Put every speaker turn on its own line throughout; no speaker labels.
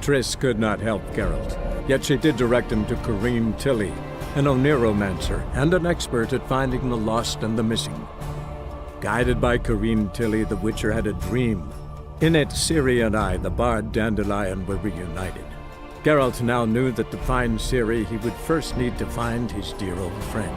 Triss could not help Geralt, yet she did direct him to Corrine Tilly, an oneiromancer and an expert at finding the lost and the missing. Guided by Corrine Tilly, the Witcher had a dream. In it, Ciri and I, the bard Dandelion, were reunited. Geralt now knew that to find Ciri, he would first need to find his dear old friend.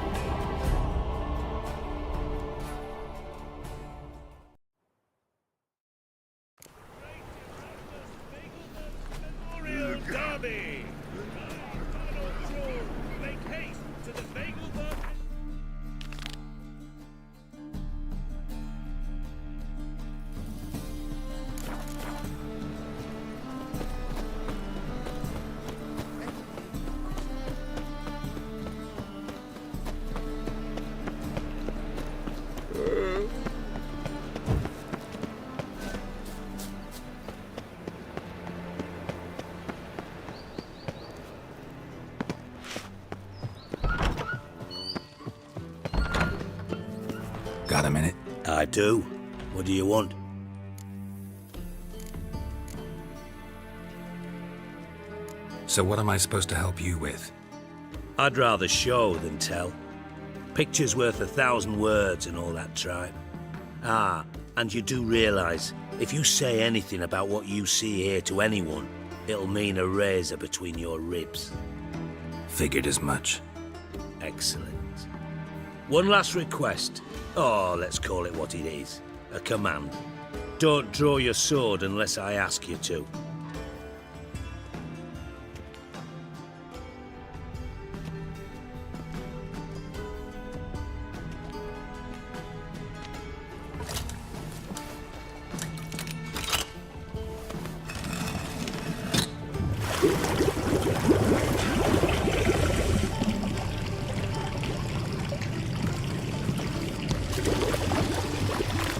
Got a minute?
I do. What do you want?
So what am I supposed to help you with?
I'd rather show than tell. Picture's worth 1,000 words and all that tripe. Ah, and you do realize, if you say anything about what you see here to anyone, it'll mean a razor between your ribs.
Figured as much.
Excellent. One last request. Oh, let's call it what it is. A command. Don't draw your sword unless I ask you to.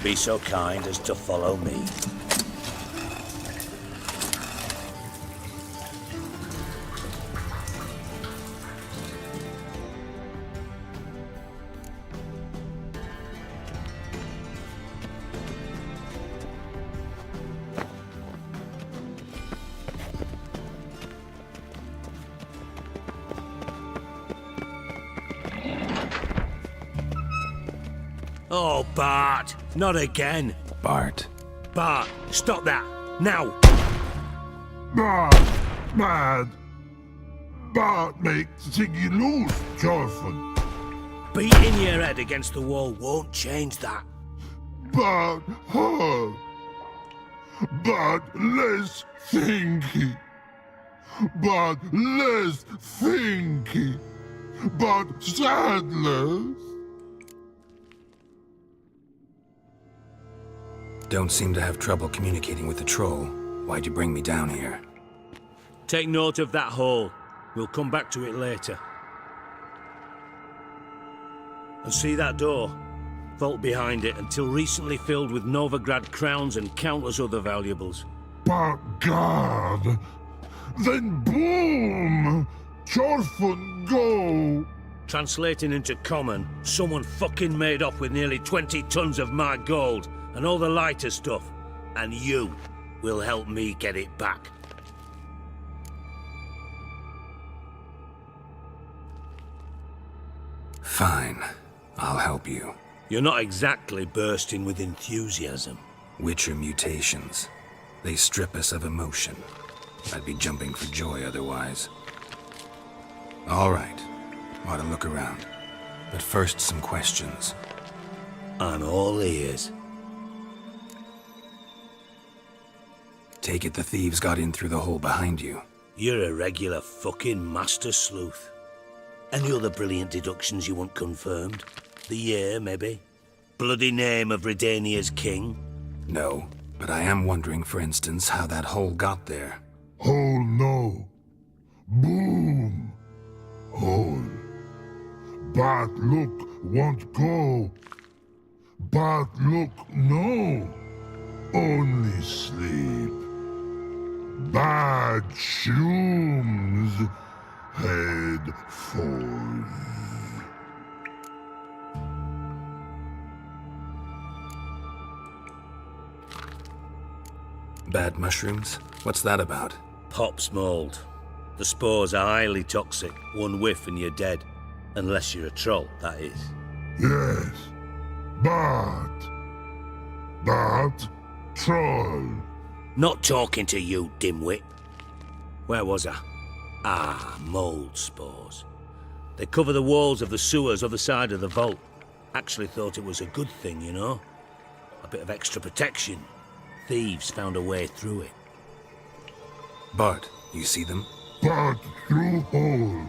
Be so kind as to follow me. Oh, Bart! Not again!
Bart.
Bart, stop that! Now!
Bart, mad. Bart makes thingy loose, Jorfin.
Beating your head against the wall won't change that.
Bart, hard. Bart, less thinky. Bart, less thinky. Bart, sadless.
Don't seem to have trouble communicating with the troll. Why'd you bring me down here?
Take note of that hole. We'll come back to it later. And see that door? Vault behind it, until recently filled with Novigrad crowns and countless other valuables.
Bart, God. Then boom! Jorfin, go!
Translating into common, someone fucking made off with nearly 20 tons of my gold and all the lighter stuff, and you will help me get it back.
Fine. I'll help you.
You're not exactly bursting with enthusiasm.
Witcher mutations. They strip us of emotion. I'd be jumping for joy otherwise. All right. Ought to look around. But first, some questions.
I'm all ears.
Take it the thieves got in through the hole behind you.
You're a regular fucking master sleuth. Any other brilliant deductions you want confirmed? The year, maybe? Bloody name of Redania's king?
No, but I am wondering, for instance, how that hole got there.
Hole no. Boom. Hole. Bart look won't go. Bart look no. Only sleep. Bad shoes. Head forth.
Bad mushrooms? What's that about?
Pops mold. The spores are highly toxic. One whiff and you're dead. Unless you're a troll, that is.
Yes, but troll.
Not talking to you, dimwit. Where was I? Ah, mold spores. They cover the walls of the sewers other side of the vault. Actually thought it was a good thing, you know? A bit of extra protection. Thieves found a way through it.
Bart, you see them?
But through hole.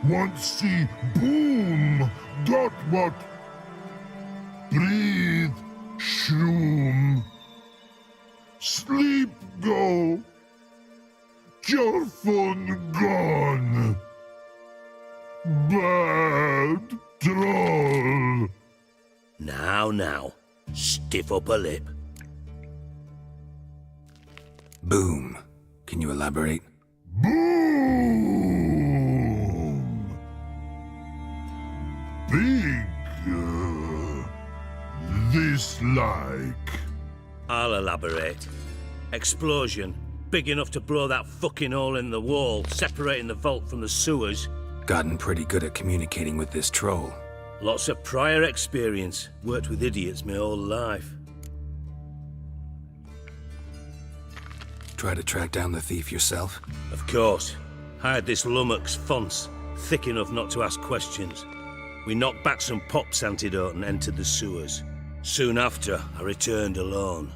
Want see boom, dot what? Breathe, shroom. Sleep go. Your phone gone. Bad troll.
Now, stiff up a lip.
Boom. Can you elaborate?
Boom! Big, this like.
I'll elaborate. Explosion. Big enough to blow that fucking hole in the wall, separating the vault from the sewers.
Gotten pretty good at communicating with this troll.
Lots of prior experience. Worked with idiots my whole life.
Try to track down the thief yourself?
Of course. Hired this lummox, Fonce, thick enough not to ask questions. We knocked back some Pop's antidote and entered the sewers. Soon after, I returned alone.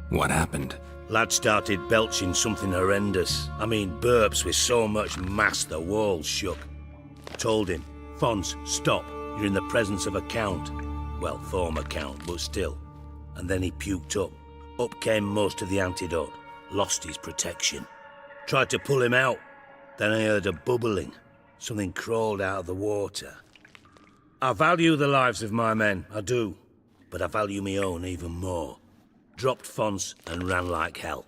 What happened?
Lad started belching something horrendous. I mean, burps with so much mass the walls shook. Told him, Fonce, stop. You're in the presence of a count. Well, former count, but still. And then he puked up. Up came most of the antidote. Lost his protection. Tried to pull him out. Then I heard a bubbling. Something crawled out of the water. I value the lives of my men, I do. But I value my own even more. Dropped Fonce and ran like hell.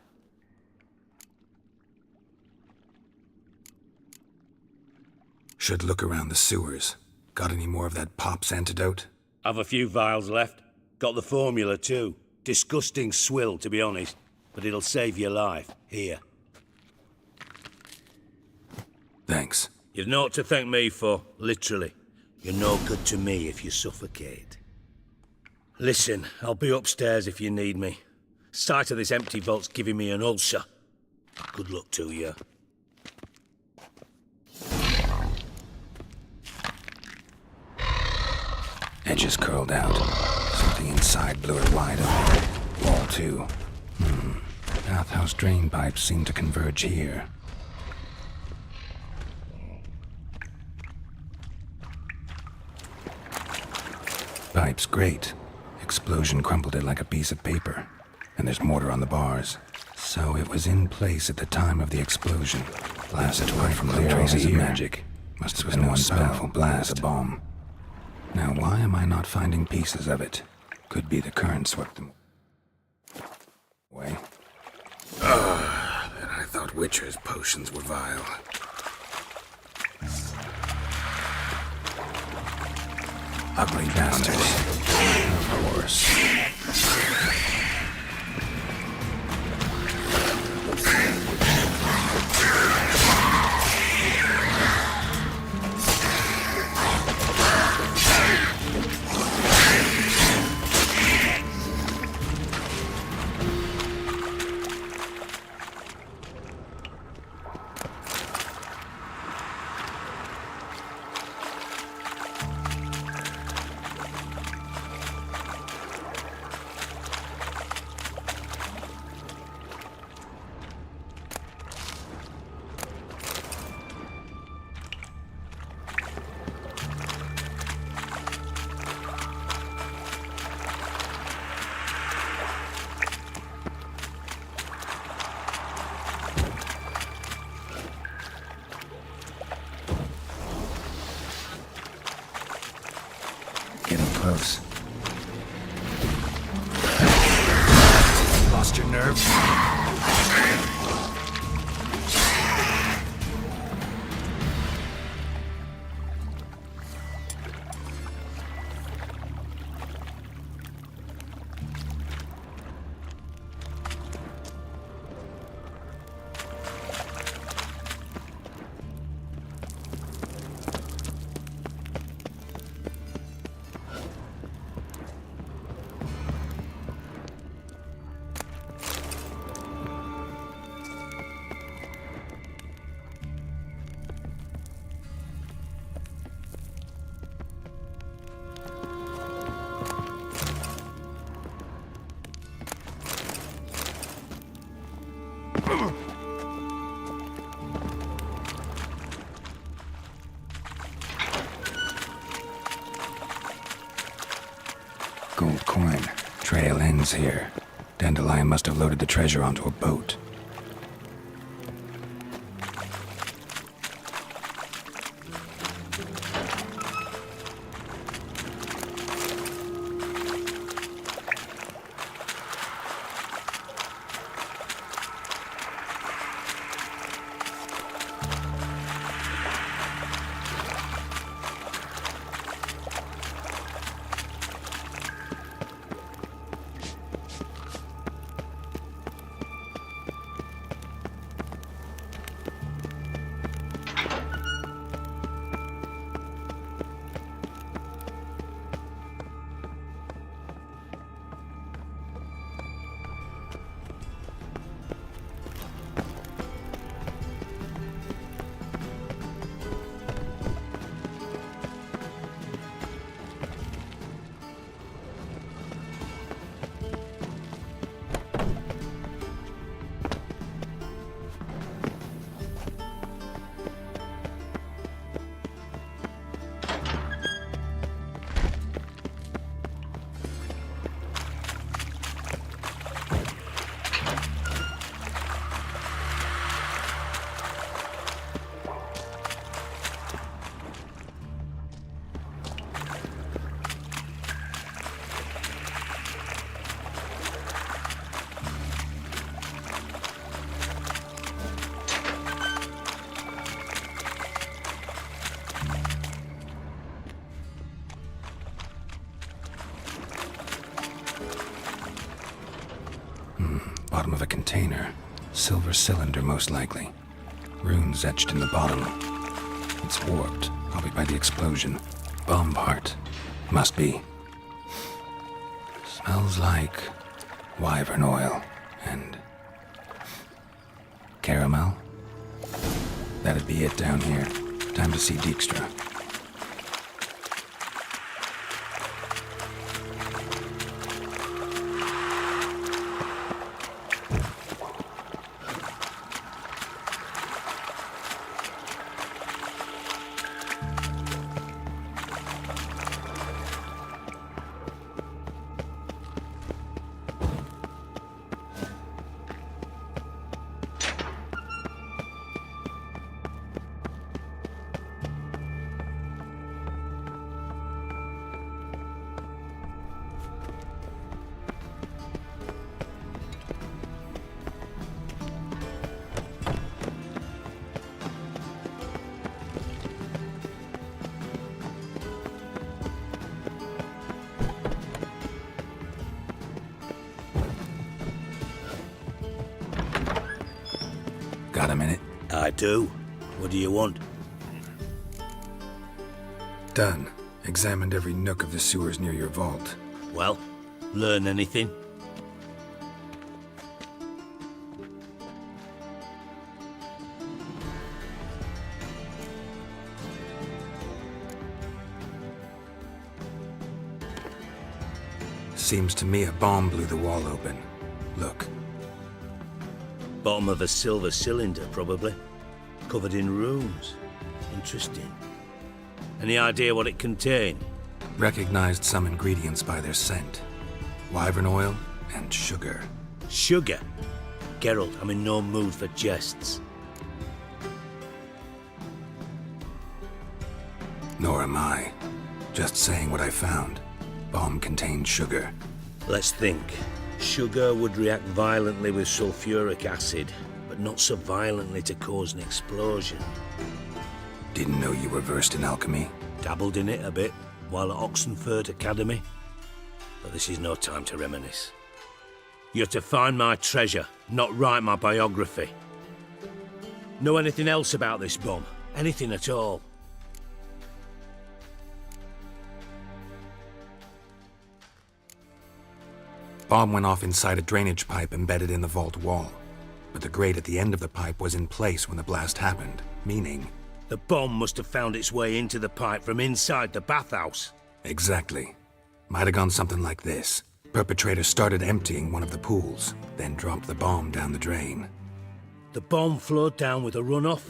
Should look around the sewers. Got any more of that Pop's antidote?
Have a few vials left. Got the formula too. Disgusting swill, to be honest. But it'll save your life. Here.
Thanks.
You've naught to thank me for, literally. You're no good to me if you suffocate. Listen, I'll be upstairs if you need me. Sight of this empty vault's giving me an ulcer. Good luck to you.
Edges curled out. Something inside blew it wide open. Wall too. Bathhouse drain pipes seem to converge here. Pipes great. Explosion crumpled it like a piece of paper. And there's mortar on the bars. So it was in place at the time of the explosion. Blasted away from clear traces of magic. Must have been one powerful blast. A bomb. Now why am I not finding pieces of it? Could be the current swept them away. And I thought Witcher's potions were vile. Ugly bastard. Of course. Getting close. Lost your nerve? Gold coin. Trail ends here. Dandelion must have loaded the treasure onto a boat. Bottom of a container. Silver cylinder, most likely. Runes etched in the bottom. It's warped, probably by the explosion. Bomb part. Must be. Smells like wyvern oil and caramel. That'd be it down here. Time to see Dijkstra. Got a minute?
I do. What do you want?
Done. Examined every nook of the sewers near your vault.
Well, learn anything?
Seems to me a bomb blew the wall open. Look.
Bottom of a silver cylinder, probably. Covered in runes. Interesting. Any idea what it contained?
Recognized some ingredients by their scent. Wyvern oil and sugar.
Sugar? Geralt, I'm in no mood for jests.
Nor am I. Just saying what I found. Bomb contained sugar.
Let's think. Sugar would react violently with sulfuric acid, but not so violently to cause an explosion.
Didn't know you were versed in alchemy.
Dabbled in it a bit while at Oxenford Academy. But this is no time to reminisce. You're to find my treasure, not write my biography. Know anything else about this bomb? Anything at all?
Bomb went off inside a drainage pipe embedded in the vault wall. But the grate at the end of the pipe was in place when the blast happened, meaning...
The bomb must have found its way into the pipe from inside the bathhouse.
Exactly. Might have gone something like this. Perpetrator started emptying one of the pools, then dropped the bomb down the drain.
The bomb flowed down with a runoff,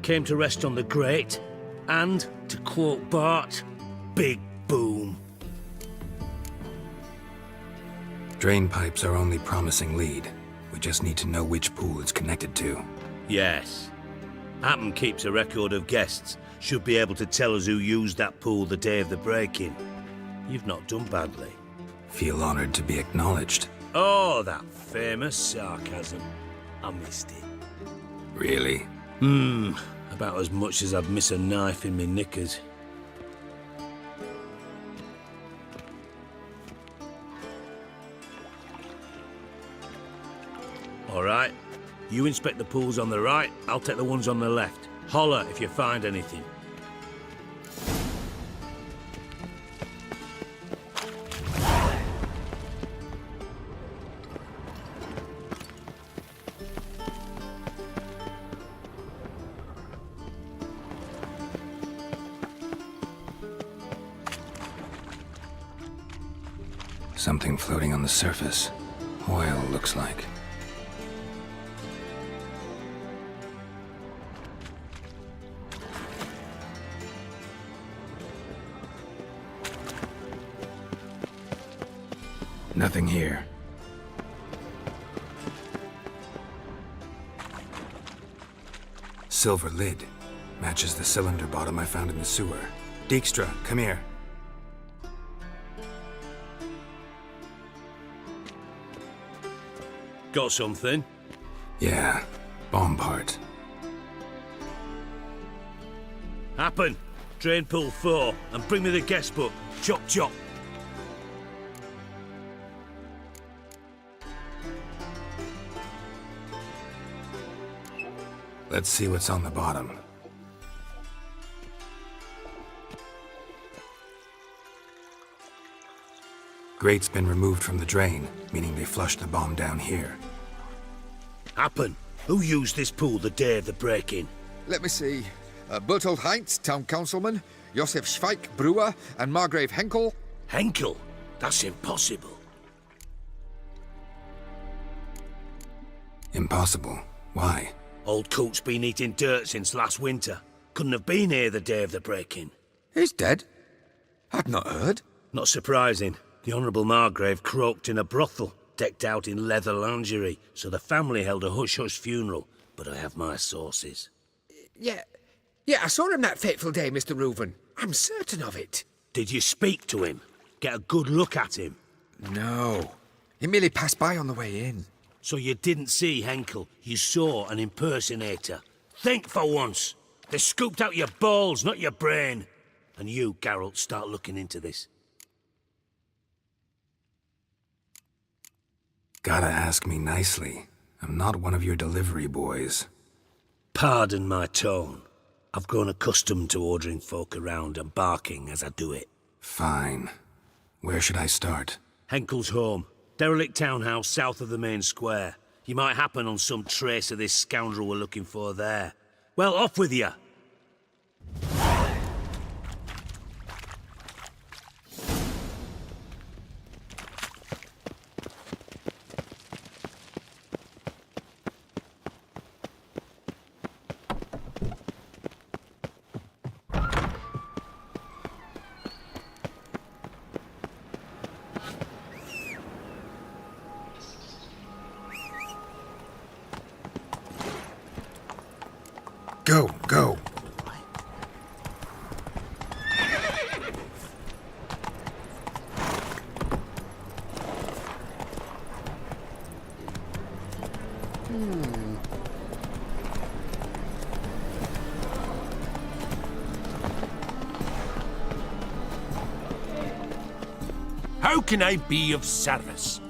came to rest on the grate, and, to quote Bart, big boom.
Drain pipes are only promising lead. We just need to know which pool it's connected to.
Yes. Happen keeps a record of guests. Should be able to tell us who used that pool the day of the break-in. You've not done badly.
Feel honored to be acknowledged.
Oh, that famous sarcasm. I missed it.
Really?
About as much as I'd miss a knife in me knickers. All right. You inspect the pools on the right, I'll take the ones on the left. Holler if you find anything.
Something floating on the surface. Oil, looks like. Nothing here. Silver lid. Matches the cylinder bottom I found in the sewer. Dijkstra, come here.
Got something?
Yeah, bomb part.
Happen. Drain pool 4, and bring me the guest book. Chop chop.
Let's see what's on the bottom. Grate's been removed from the drain, meaning they flushed the bomb down here.
Happen. Who used this pool the day of the break-in?
Let me see. Bertold Heinz, town councilman, Josef Schweik, brewer, and Margrave Henkel.
Henkel? That's impossible.
Impossible. Why?
Old coot's been eating dirt since last winter. Couldn't have been here the day of the break-in.
He's dead? I'd not heard.
Not surprising. The Honourable Margrave croaked in a brothel, decked out in leather lingerie, so the family held a hush-hush funeral, but I have my sources.
Yeah, I saw him that fateful day, Mr. Reuven. I'm certain of it.
Did you speak to him? Get a good look at him?
No. He merely passed by on the way in.
So you didn't see Henkel, you saw an impersonator. Think for once. They scooped out your balls, not your brain. And you, Geralt, start looking into this.
Gotta ask me nicely. I'm not one of your delivery boys.
Pardon my tone. I've grown accustomed to ordering folk around and barking as I do it.
Fine. Where should I start?
Henkel's home. Derelict townhouse south of the main square. You might happen on some trace of this scoundrel we're looking for there. Well, off with you.
Go.
How can I be of service?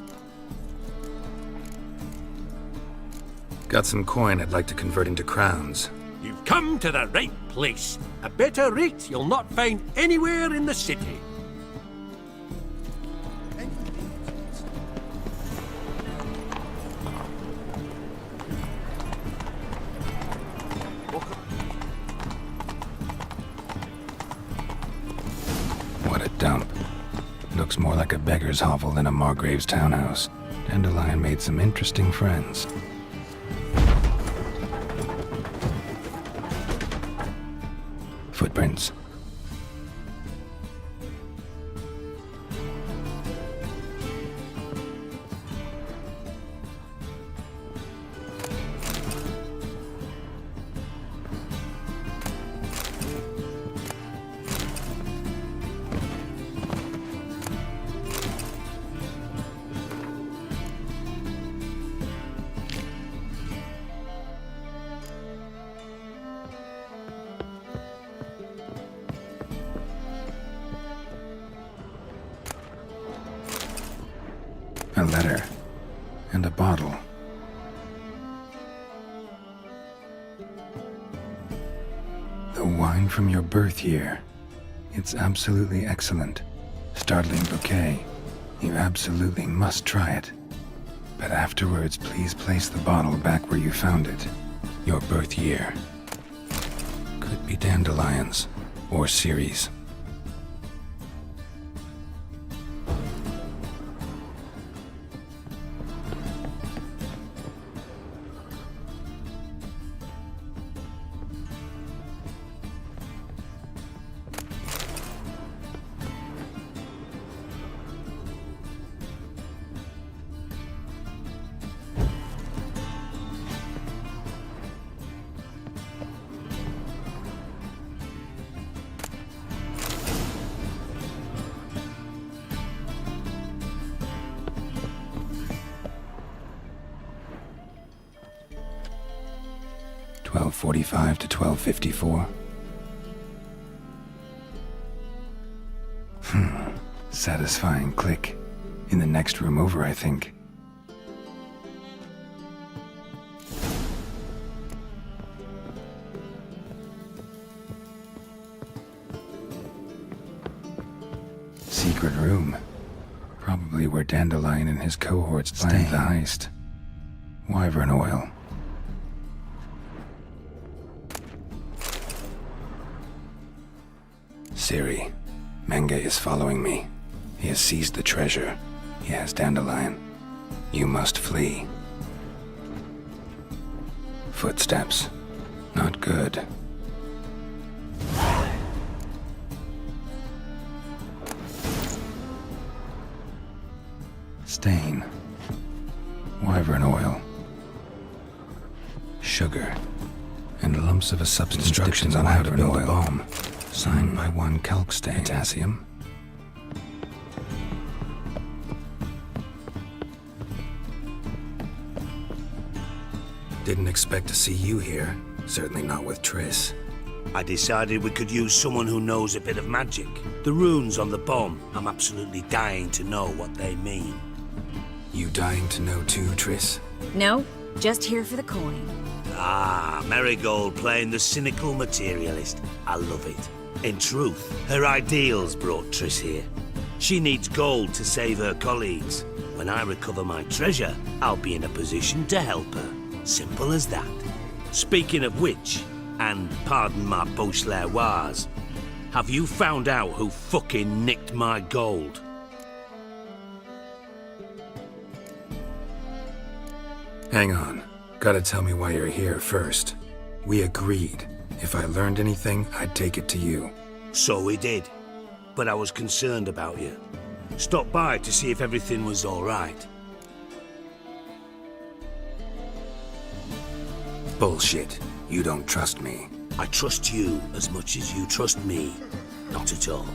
Got some coin I'd like to convert into crowns.
You've come to the right place. A better rate you'll not find anywhere in the city.
like a beggar's hovel than a Margrave's townhouse. Dandelion made some interesting friends. Footprints. A letter. And a bottle. The wine from your birth year. It's absolutely excellent. Startling bouquet. You absolutely must try it. But afterwards, please place the bottle back where you found it. Your birth year. Could be dandelions. Or Ceres. .45 to 12:54. Satisfying click. In the next room over, I think. Secret room. Probably where Dandelion and his cohorts planned the heist. Wyvern oil. Ciri, Menge is following me. He has seized the treasure. He has Dandelion. You must flee. Footsteps. Not good. Stain. Wyvern oil. Sugar. And lumps of a substance. Instructions on how to build a bomb. Signed by one calc stain. Potassium. Didn't expect to see you here. Certainly not with Triss.
I decided we could use someone who knows a bit of magic. The runes on the bomb, I'm absolutely dying to know what they mean.
You dying to know too, Triss?
No, just here for the coin.
Ah, Marigold playing the cynical materialist. I love it. In truth, her ideals brought Triss here. She needs gold to save her colleagues. When I recover my treasure, I'll be in a position to help her. Simple as that. Speaking of which, and pardon my Beauclervoise, have you found out who fucking nicked my gold?
Hang on. Gotta tell me why you're here first. We agreed. If I learned anything, I'd take it to you.
So we did. But I was concerned about you. Stopped by to see if everything was all right.
Bullshit. You don't trust me.
I trust you as much as you trust me. Not at all.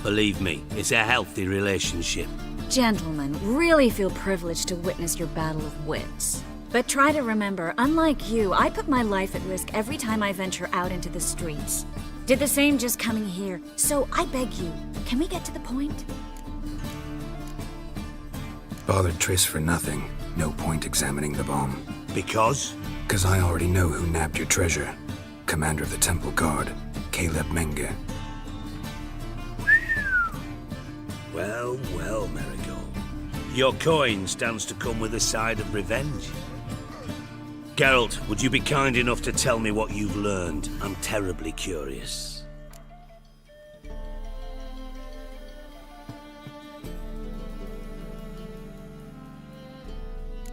Believe me, it's a healthy relationship.
Gentlemen, really feel privileged to witness your battle of wits. But try to remember, unlike you, I put my life at risk every time I venture out into the streets. Did the same just coming here. So I beg you, can we get to the point?
Bothered Triss for nothing. No point examining the bomb.
Because?
'Cause I already know who nabbed your treasure. Commander of the Temple Guard, Caleb Menge.
Well, well, Marigold. Your coin stands to come with a side of revenge. Geralt, would you be kind enough to tell me what you've learned? I'm terribly curious.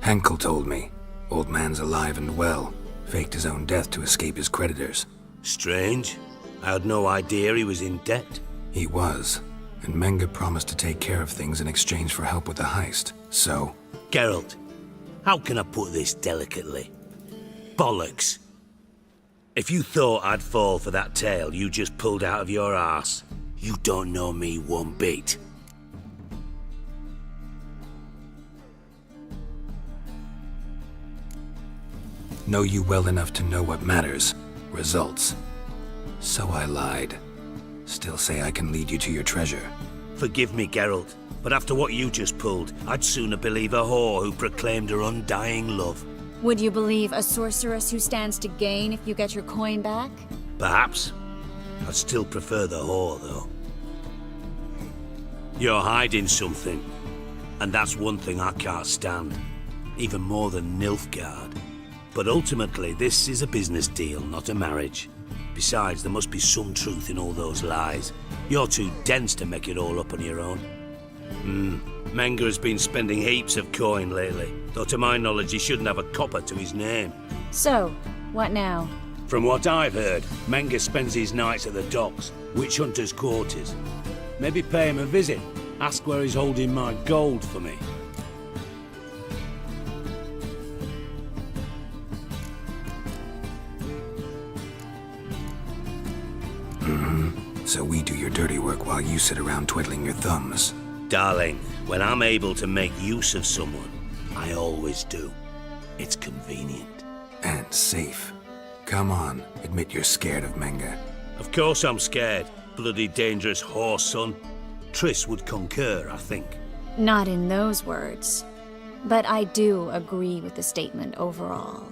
Henkel told me. Old man's alive and well. Faked his own death to escape his creditors.
Strange. I had no idea he was in debt.
He was. And Menge promised to take care of things in exchange for help with the heist. So...
Geralt, how can I put this delicately? Bollocks. If you thought I'd fall for that tale you just pulled out of your arse, you don't know me one bit.
Know you well enough to know what matters. Results. So I lied. Still say I can lead you to your treasure.
Forgive me, Geralt, but after what you just pulled, I'd sooner believe a whore who proclaimed her undying love.
Would you believe a sorceress who stands to gain if you get your coin back?
Perhaps. I'd still prefer the whore, though. You're hiding something, and that's one thing I can't stand. Even more than Nilfgaard. But ultimately, this is a business deal, not a marriage. Besides, there must be some truth in all those lies. You're too dense to make it all up on your own. Menge has been spending heaps of coin lately, though to my knowledge he shouldn't have a copper to his name.
So, what now?
From what I've heard, Menge spends his nights at the docks, witch hunters' quarters. Maybe pay him a visit, ask where he's holding my gold for me.
So we do your dirty work while you sit around twiddling your thumbs.
Darling, when I'm able to make use of someone, I always do. It's convenient.
And safe. Come on, admit you're scared of Menge.
Of course I'm scared. Bloody dangerous horse, son. Triss would concur, I think.
Not in those words. But I do agree with the statement overall.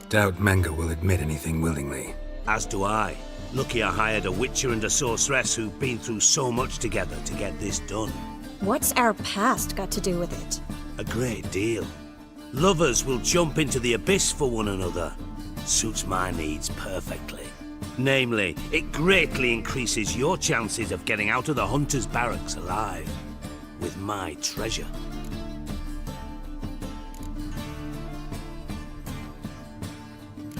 Doubt Menge will admit anything willingly.
As do I. Lucky I hired a witcher and a sorceress who've been through so much together to get this done.
What's our past got to do with it?
A great deal. Lovers will jump into the abyss for one another. Suits my needs perfectly. Namely, it greatly increases your chances of getting out of the hunter's barracks alive. With my treasure.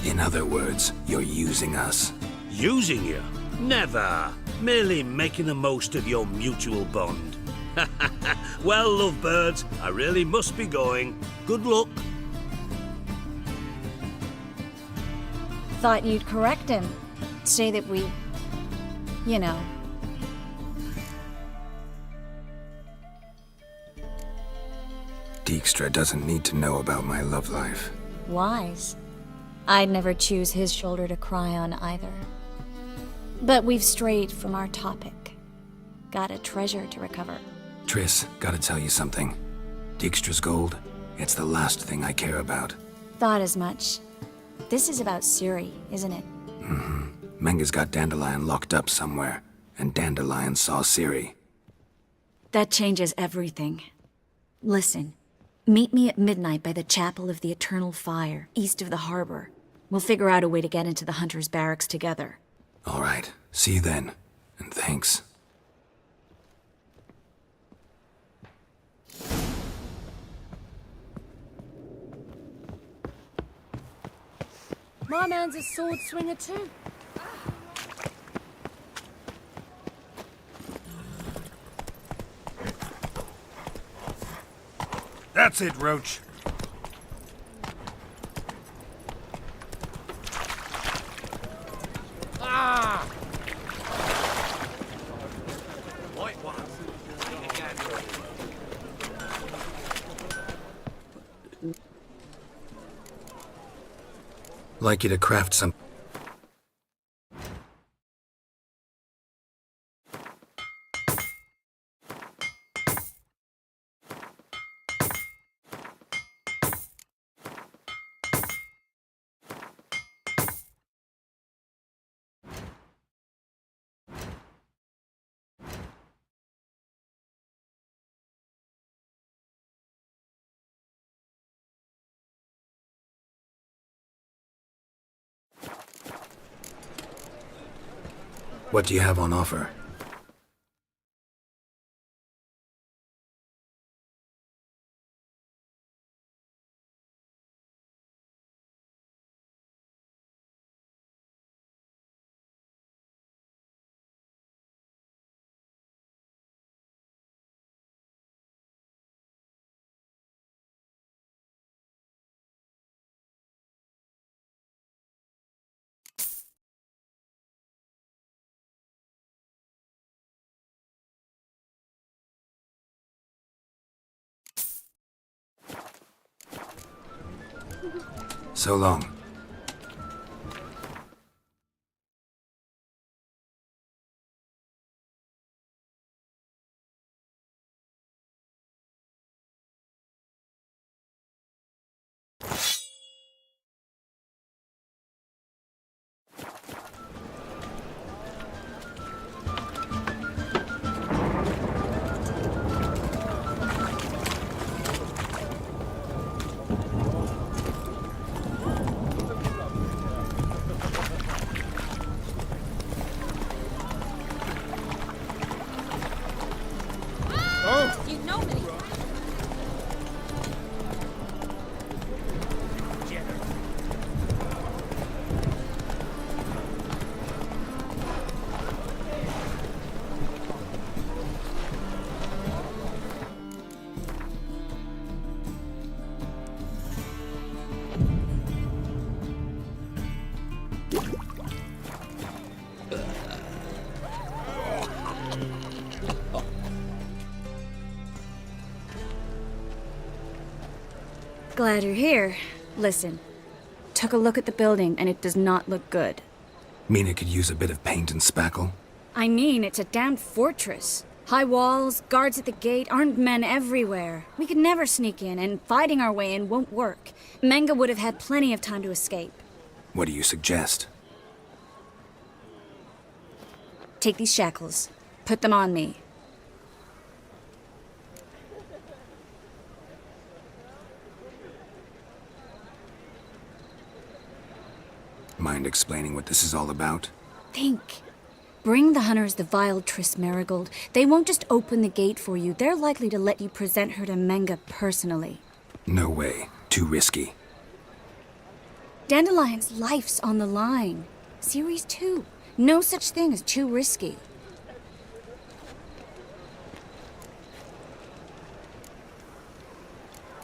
In other words, you're using us.
Using you? Never. Merely making the most of your mutual bond. Well, lovebirds, I really must be going. Good luck.
Thought you'd correct him. Say that we... you know.
Dijkstra doesn't need to know about my love life.
Wise. I'd never choose his shoulder to cry on either. But we've strayed from our topic. Got a treasure to recover.
Triss, gotta tell you something. Dijkstra's gold, it's the last thing I care about.
Thought as much. This is about Ciri, isn't it?
Menge's got Dandelion locked up somewhere, and Dandelion saw Ciri.
That changes everything. Listen, meet me at midnight by the Chapel of the Eternal Fire, east of the harbor. We'll figure out a way to get into the Hunter's Barracks together.
All right, see you then, and thanks.
My man's a sword swinger too.
That's it, Roach.
Ah!
Like you to craft some... What do you have on offer? So long.
You know me.
Glad you're here. Listen, took a look at the building and it does not look good.
Mean it could use a bit of paint and spackle?
I mean, it's a damned fortress. High walls, guards at the gate, armed men everywhere. We could never sneak in, and fighting our way in won't work. Menga would have had plenty of time to escape.
What do you suggest?
Take these shackles. Put them on me.
Mind explaining what this is all about?
Think. Bring the hunters the vile Triss Marigold. They won't just open the gate for you. They're likely to let you present her to Menga personally.
No way. Too risky.
Dandelion's life's on the line. Series 2. No such thing as too risky.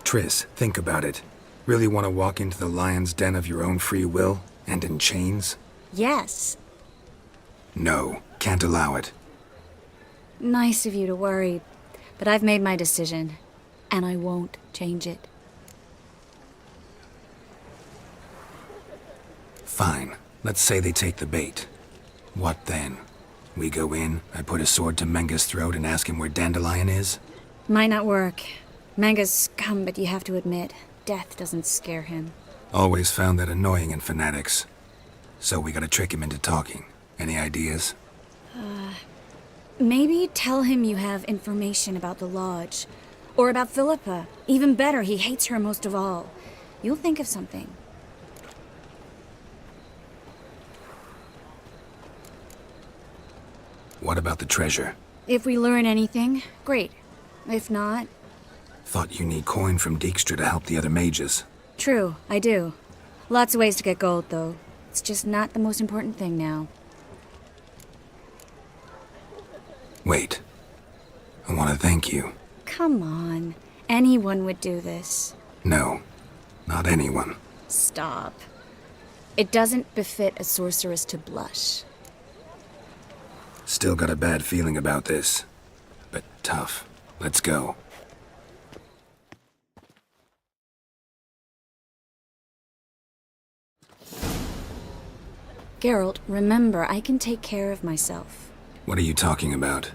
Triss, think about it. Really want to walk into the lion's den of your own free will? And in chains?
Yes.
No, can't allow it.
Nice of you to worry, but I've made my decision, and I won't change it.
Fine. Let's say they take the bait. What then? We go in, I put a sword to Menga's throat and ask him where Dandelion is?
Might not work. Menga's scum, but you have to admit, death doesn't scare him.
Always found that annoying in fanatics. So we gotta trick him into talking. Any ideas?
Maybe tell him you have information about the Lodge. Or about Philippa. Even better, he hates her most of all. You'll think of something.
What about the treasure?
If we learn anything, great. If not...
Thought you need coin from Dijkstra to help the other mages.
True, I do. Lots of ways to get gold, though. It's just not the most important thing now.
Wait. I want to thank you.
Come on. Anyone would do this.
No, not anyone.
Stop. It doesn't befit a sorceress to blush.
Still got a bad feeling about this. But tough. Let's go.
Geralt, remember, I can take care of myself.
What are you talking about?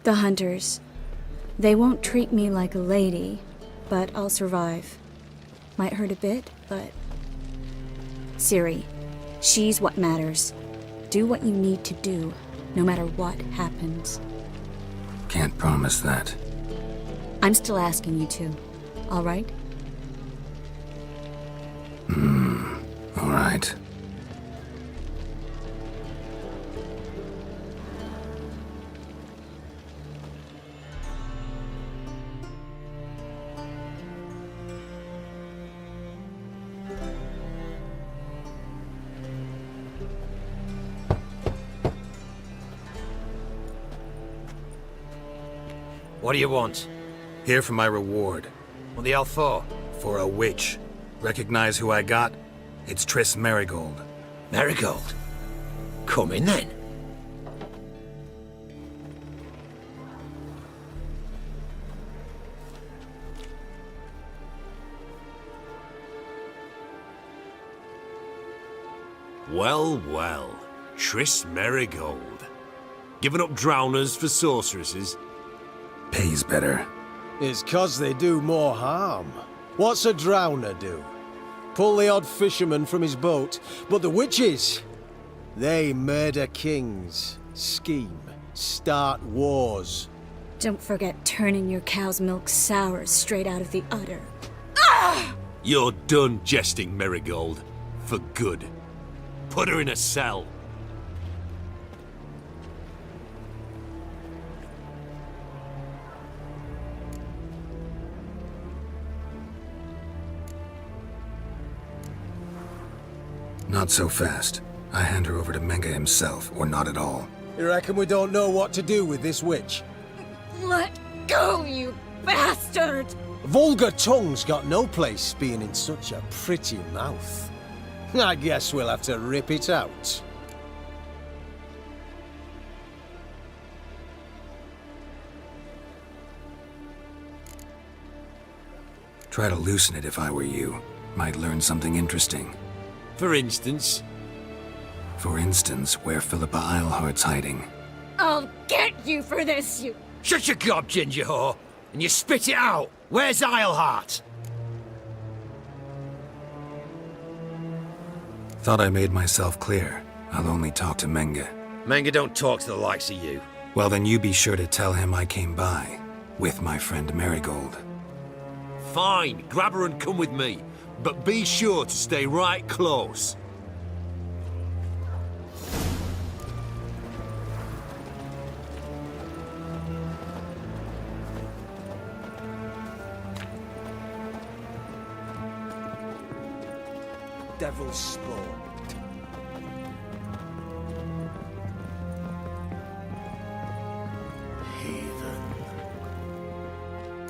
The hunters. They won't treat me like a lady, but I'll survive. Might hurt a bit, but... Ciri, she's what matters. Do what you need to do, no matter what happens.
Can't promise that.
I'm still asking you to, all right?
All right.
What do you want?
Here for my reward.
What the hell for?
For a witch. Recognize who I got? It's Triss Marigold.
Marigold? Come in then.
Well, well. Triss Merigold. Giving up drowners for sorceresses?
Pays better.
It's 'cause they do more harm. What's a drowner do? Pull the odd fisherman from his boat. But the witches, they murder kings, scheme, start wars.
Don't forget turning your cow's milk sour straight out of the udder.
You're done jesting, Merigold. For good. Put her in a cell.
Not so fast. I hand her over to Menga himself, or not at all.
You reckon we don't know what to do with this witch?
Let go, you bastard!
Vulgar tongue's got no place being in such a pretty mouth. I guess we'll have to rip it out.
Try to loosen it if I were you. Might learn something interesting.
For instance?
For instance, where Philippa Eilhart's hiding.
I'll get you for this, you...
Shut your gob, ginger whore, and you spit it out. Where's Eilhart?
Thought I made myself clear. I'll only talk to Menga.
Menga don't talk to the likes of you.
Well, then you be sure to tell him I came by. With my friend Marigold.
Fine, grab her and come with me. But be sure to stay right close.
Devil's spawn.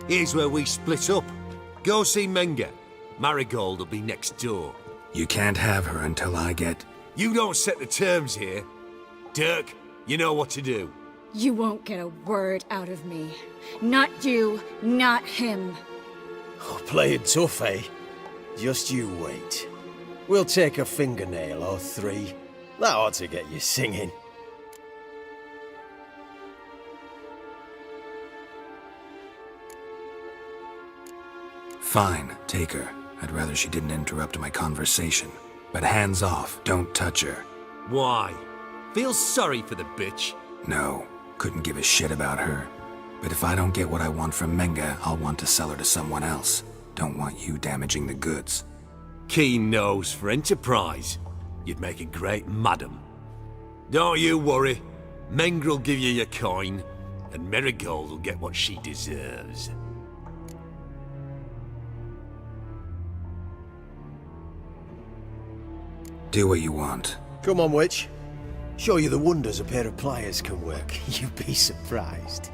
Here's where we split up. Go see Menga. Marigold will be next door.
You can't have her until I get...
You don't set the terms here. Dirk, you know what to do.
You won't get a word out of me. Not you, not him.
Oh, playing tough, eh? Just you wait. We'll take a fingernail or three. That ought to get you singing.
Fine, take her. I'd rather she didn't interrupt my conversation. But hands off, don't touch her.
Why? Feel sorry for the bitch?
No, couldn't give a shit about her. But if I don't get what I want from Menga, I'll want to sell her to someone else. Don't want you damaging the goods.
Keen nose for enterprise. You'd make a great madam. Don't you worry. Mengr'll give you your coin, and Marigold will get what she deserves.
Do what you want.
Come on, witch. Show you the wonders a pair of pliers can work. You'd be surprised.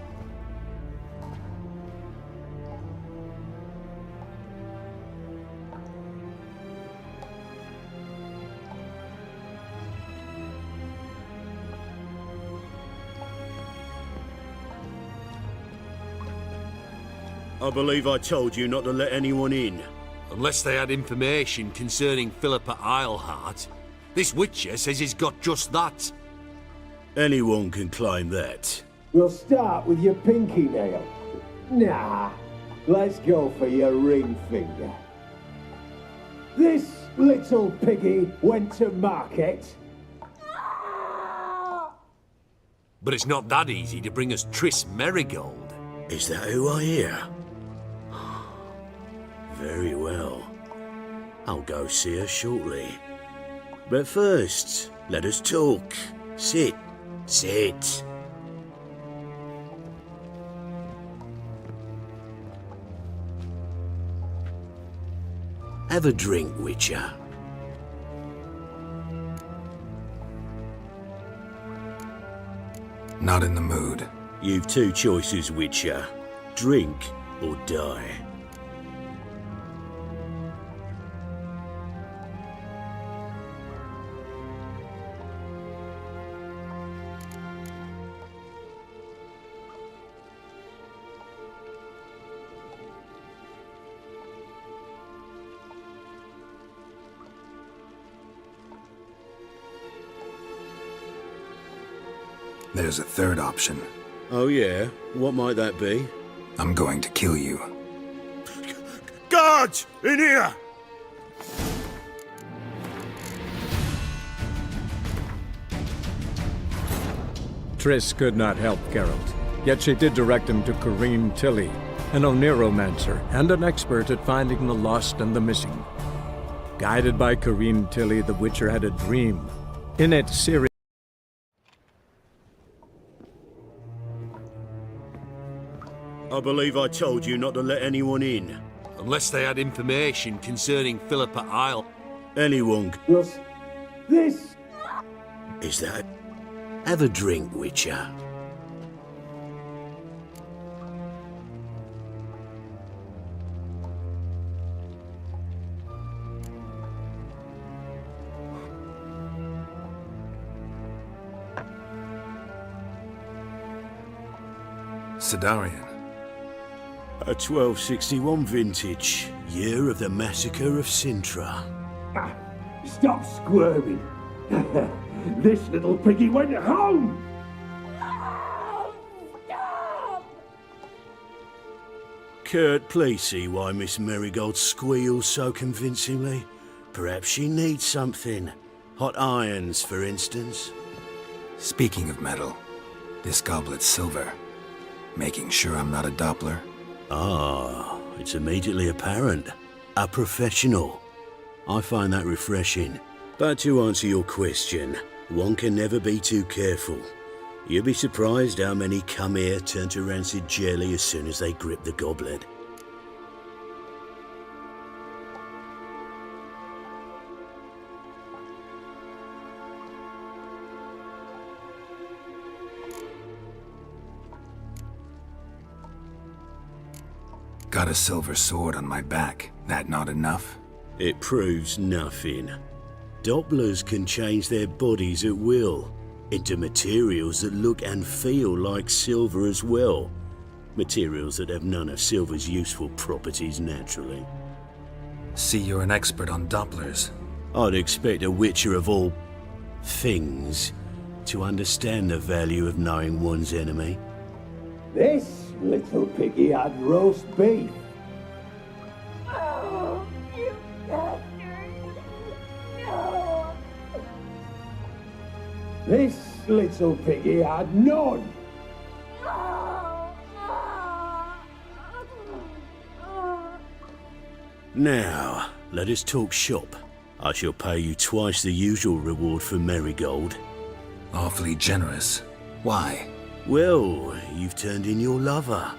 I believe I told you not to let anyone in.
Unless they had information concerning Philippa Eilhart. This Witcher says he's got just that.
Anyone can claim that.
We'll start with your pinky nail. Nah, let's go for your ring finger. This little piggy went to market.
But it's not that easy to bring us Triss Merigold.
Is that who I hear? Very well. I'll go see her shortly. But first, let us talk. Sit. Sit. Have a drink, Witcher.
Not in the mood.
You've two choices, Witcher. Drink or die.
There's a third option.
Oh yeah? What might that be?
I'm going to kill you.
Guards! In here!
Triss could not help Geralt, yet she did direct him to Corrine Tilly, an oniromancer and an expert at finding the lost and the missing. Guided by Corrine Tilly, the Witcher had a dream. In it, Ciri.
I believe I told you not to let anyone in.
Unless they had information concerning Philippa Isle.
Anyone.
This.
Is that? Have a drink, Witcher.
Sidarian.
A 1261 vintage, year of the massacre of Sintra.
Stop squirming. This little piggy went home.
Kurt, please see why Miss Marigold squeals so convincingly. Perhaps she needs something. Hot irons, for instance.
Speaking of metal, this goblet's silver. Making sure I'm not a Doppler.
Ah, it's immediately apparent. A professional. I find that refreshing. But to answer your question, one can never be too careful. You'll be surprised how many come here turn to rancid jelly as soon as they grip the goblet.
Got a silver sword on my back. That not enough?
It proves nothing. Dopplers can change their bodies at will, into materials that look and feel like silver as well. Materials that have none of silver's useful properties naturally.
See, you're an expert on Dopplers.
I'd expect a Witcher of all things to understand the value of knowing one's enemy.
This little piggy had roast beef.
Oh, you bastard! No!
This little piggy had none.
Now, let us talk shop. I shall pay you twice the usual reward for Marigold.
Awfully generous. Why?
Well, you've turned in your lover.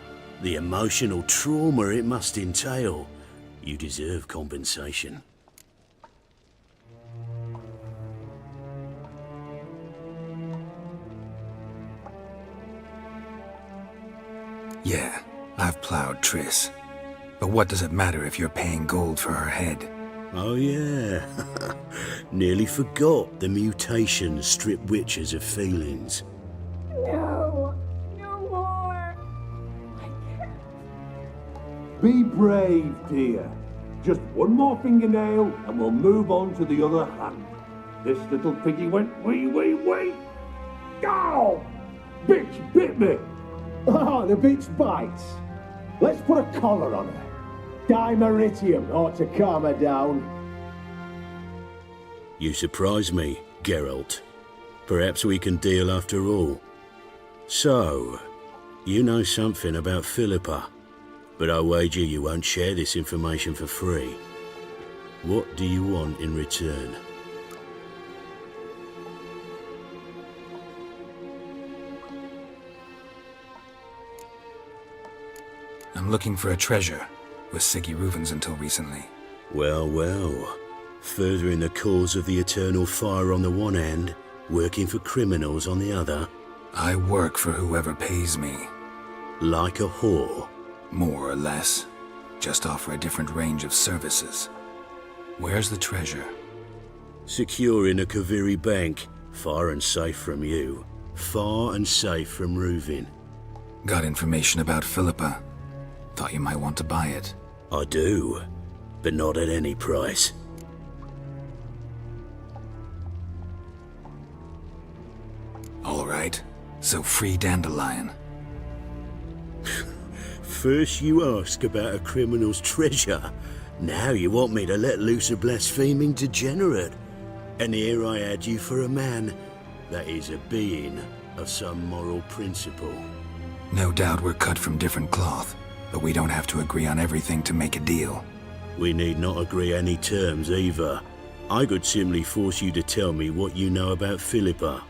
The emotional trauma it must entail. You deserve compensation.
Yeah, I've plowed Triss. But what does it matter if you're paying gold for her head?
Oh yeah. Nearly forgot the mutations strip witches of feelings.
No! No more! I can't.
Be brave, dear. Just one more fingernail and we'll move on to the other hand. This little piggy went wee. Ow! Bitch bit me! Oh, the bitch bites. Let's put a collar on her. Dimeritium ought to calm her down.
You surprise me, Geralt. Perhaps we can deal after all. So, you know something about Philippa, but I wager you won't share this information for free. What do you want in return?
I'm looking for a treasure. Was Siggy Reuven's until recently.
Well, well. Furthering the cause of the eternal fire on the one hand, working for criminals on the other.
I work for whoever pays me.
Like a whore.
More or less. Just offer a different range of services. Where's the treasure?
Secure in a Kaviri bank, far and safe from you. Far and safe from Reuven.
Got information about Philippa. Thought you might want to buy it.
I do, but not at any price.
All right. So free Dandelion.
First you ask about a criminal's treasure. Now you want me to let loose a blaspheming degenerate. And here I had you for a man. That is a being of some moral principle.
No doubt we're cut from different cloth, but we don't have to agree on everything to make a deal.
We need not agree any terms either. I could simply force you to tell me what you know about Philippa.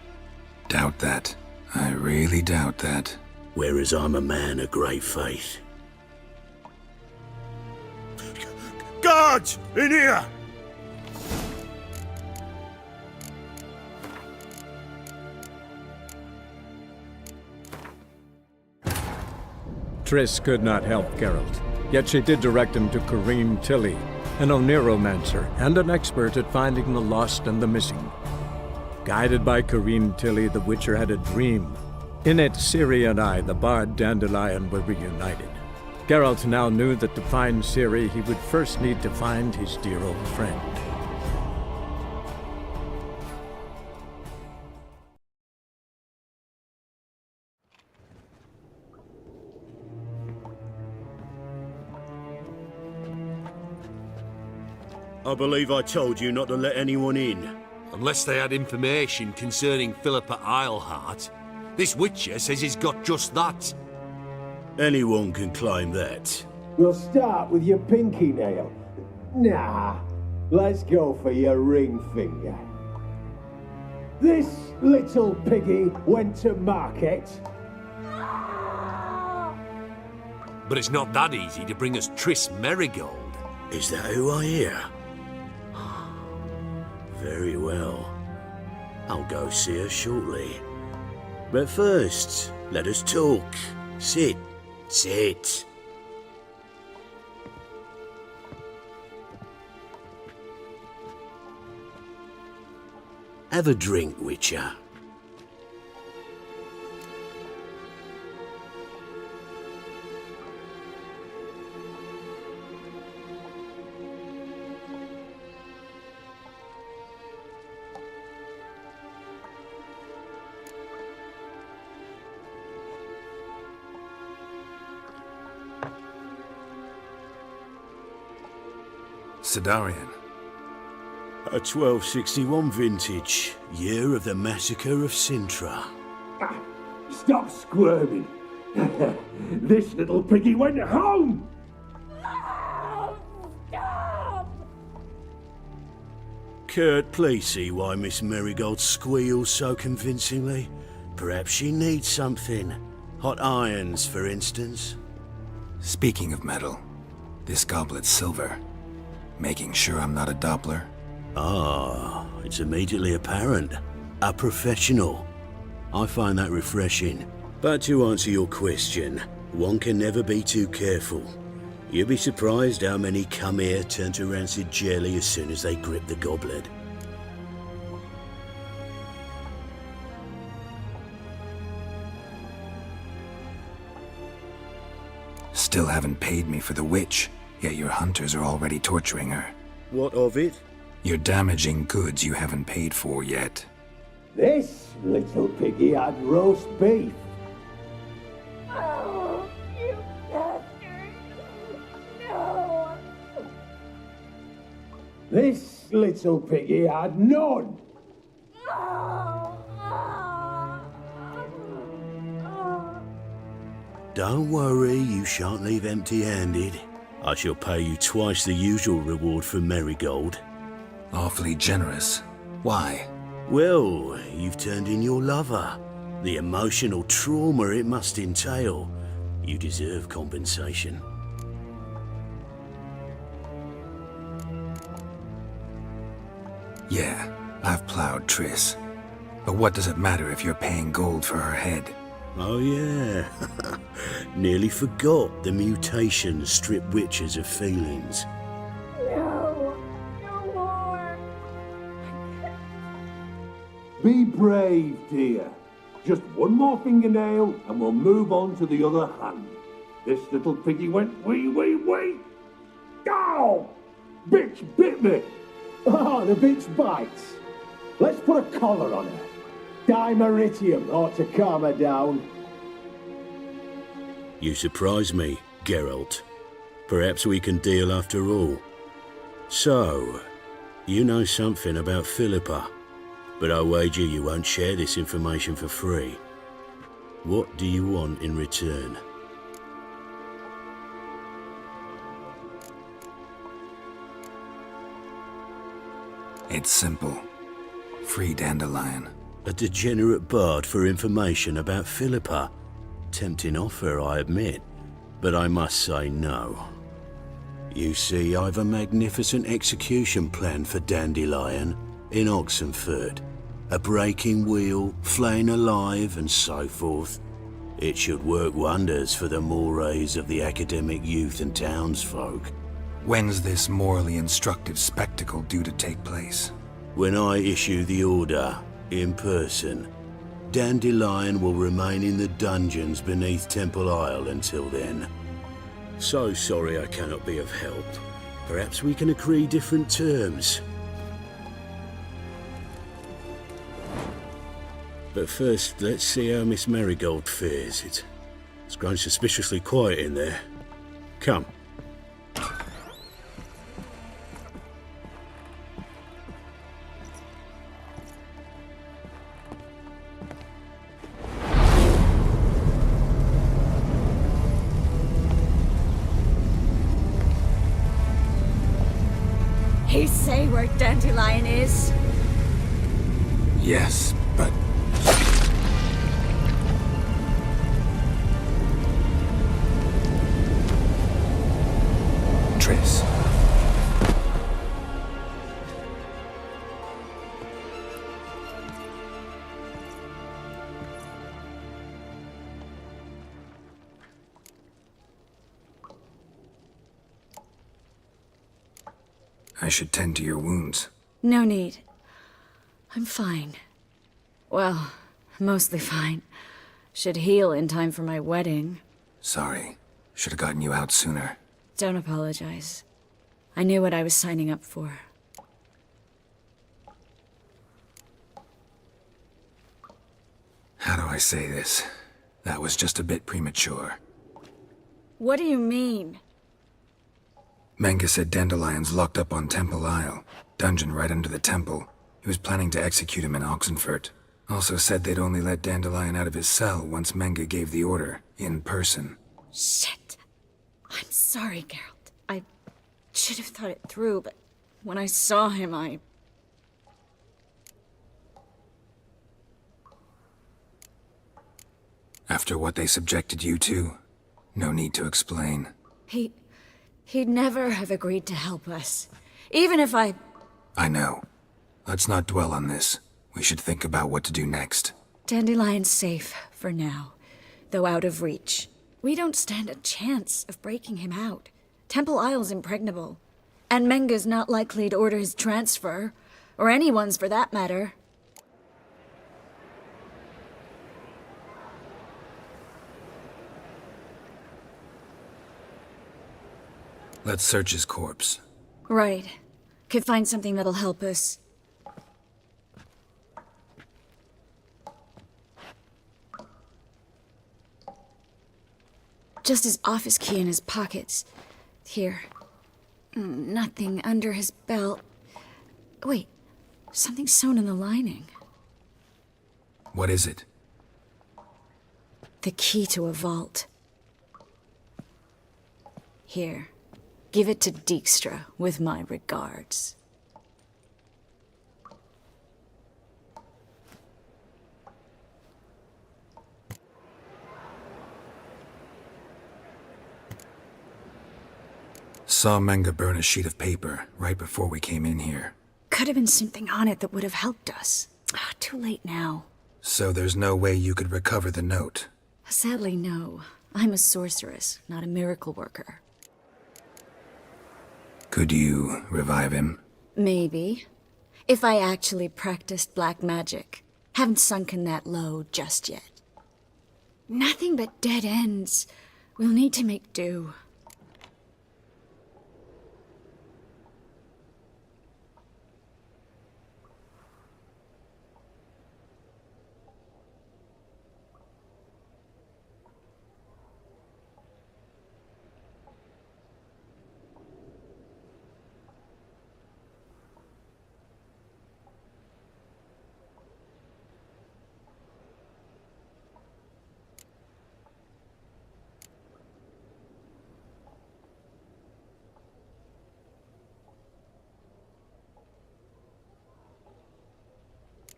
Doubt that. I really doubt that.
Whereas I'm a man of great faith.
Guards! In here!
Triss could not help Geralt, yet she did direct him to Corrine Tilly, an oneromancer and an expert at finding the lost and the missing. Guided by Corrine Tilly, the Witcher had a dream. In it, Ciri and I, the bard Dandelion, were reunited. Geralt now knew that to find Ciri, he would first need to find his dear old friend.
I believe I told you not to let anyone in.
Unless they had information concerning Philippa Eilhart. This Witcher says he's got just that.
Anyone can claim that.
We'll start with your pinky nail. Nah, let's go for your ring finger. This little piggy went to market.
But it's not that easy to bring us Triss Merigold.
Is that who I hear? Very well. I'll go see her shortly. But first, let us talk. Sit. Sit. Have a drink, Witcher.
Sidarian.
A 1261 vintage, year of the massacre of Sintra.
Stop squirming. This little piggy went home.
Kurt, please see why Miss Merigold squeals so convincingly. Perhaps she needs something. Hot irons, for instance.
Speaking of metal, this goblet's silver. Making sure I'm not a Doppler?
Ah, it's immediately apparent. A professional. I find that refreshing. But to answer your question, one can never be too careful. You'll be surprised how many come here turn to rancid jelly as soon as they grip the goblet.
Still haven't paid me for the witch, yet your hunters are already torturing her.
What of it?
You're damaging goods you haven't paid for yet.
This little piggy had roast beef.
Oh, you bastard! No!
This little piggy had none.
Don't worry, you shan't leave empty-handed. I shall pay you twice the usual reward for Merigold.
Awfully generous. Why?
Well, you've turned in your lover. The emotional trauma it must entail. You deserve compensation.
Yeah, I've plowed Triss. But what does it matter if you're paying gold for her head?
Oh yeah. Nearly forgot the mutations strip witches of feelings.
No! No more!
Be brave, dear. Just one more fingernail and we'll move on to the other hand. This little piggy went wee. Ow! Bitch bit me! Oh, the bitch bites. Let's put a collar on her. Dimeritium ought to calm her down.
You surprise me, Geralt. Perhaps we can deal after all. So, you know something about Philippa, but I wager you won't share this information for free. What do you want in return?
It's simple. Free Dandelion.
A degenerate bard for information about Philippa. Tempting offer, I admit, but I must say no. You see, I've a magnificent execution plan for Dandelion in Oxenford. A breaking wheel, flaying alive, and so forth. It should work wonders for the mores of the academic youth and townsfolk.
When's this morally instructive spectacle due to take place?
When I issue the order, in person, Dandelion will remain in the dungeons beneath Temple Isle until then. So sorry I cannot be of help. Perhaps we can agree different terms. But first, let's see how Miss Marigold fares. It's grown suspiciously quiet in there. Come.
He say where Dandelion is?
Yes, but... Triss. I should tend to your wounds.
No need. I'm fine. Well, mostly fine. Should heal in time for my wedding.
Sorry. Should have gotten you out sooner.
Don't apologize. I knew what I was signing up for.
How do I say this? That was just a bit premature.
What do you mean?
Menge said Dandelion's locked up on Temple Isle. Dungeon right under the temple. He was planning to execute him in Oxenfurt. Also said they'd only let Dandelion out of his cell once Menge gave the order, in person.
Shit. I'm sorry, Geralt. I should have thought it through, but when I saw him,
After what they subjected you to, no need to explain.
He'd never have agreed to help us. Even if I
know. Let's not dwell on this. We should think about what to do next.
Dandelion's safe for now, though out of reach. We don't stand a chance of breaking him out. Temple Isle's impregnable. And Menge's not likely to order his transfer. Or anyone's for that matter.
Let's search his corpse.
Right. Could find something that'll help us. Just his office key in his pockets. Here. Nothing under his belt. Wait. Something sewn in the lining.
What is it?
The key to a vault. Here. Give it to Dijkstra, with my regards.
Saw Menge burn a sheet of paper right before we came in here.
Could have been something on it that would have helped us. Too late now.
So there's no way you could recover the note?
Sadly, no. I'm a sorceress, not a miracle worker.
Could you revive him?
Maybe. If I actually practiced black magic. Haven't sunken that low just yet. Nothing but dead ends. We'll need to make do.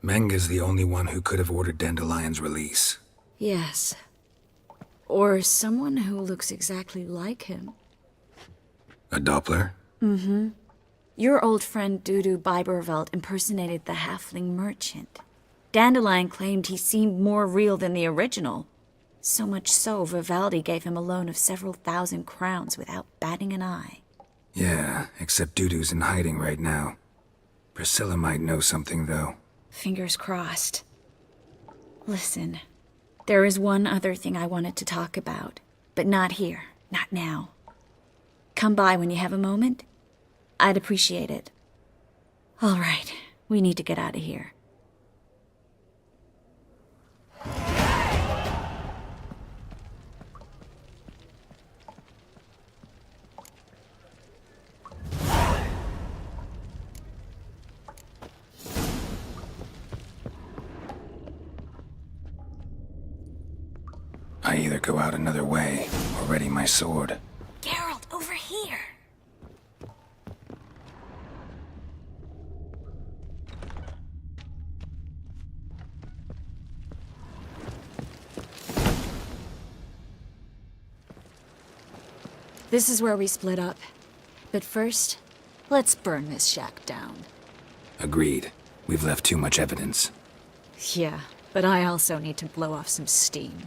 Menga's the only one who could have ordered Dandelion's release.
Yes. Or someone who looks exactly like him.
A Doppler?
Mm-hmm. Your old friend Dudu Biberveld impersonated the halfling merchant. Dandelion claimed he seemed more real than the original. So much so, Vivaldi gave him a loan of several thousand crowns without batting an eye.
Yeah, except Dudu's in hiding right now. Priscilla might know something, though.
Fingers crossed. Listen, there is one other thing I wanted to talk about, but not here, not now. Come by when you have a moment. I'd appreciate it. All right, we need to get out of here.
I either go out another way or ready my sword.
Geralt, over here! This is where we split up. But first, let's burn this shack down.
Agreed. We've left too much evidence.
Yeah, but I also need to blow off some steam.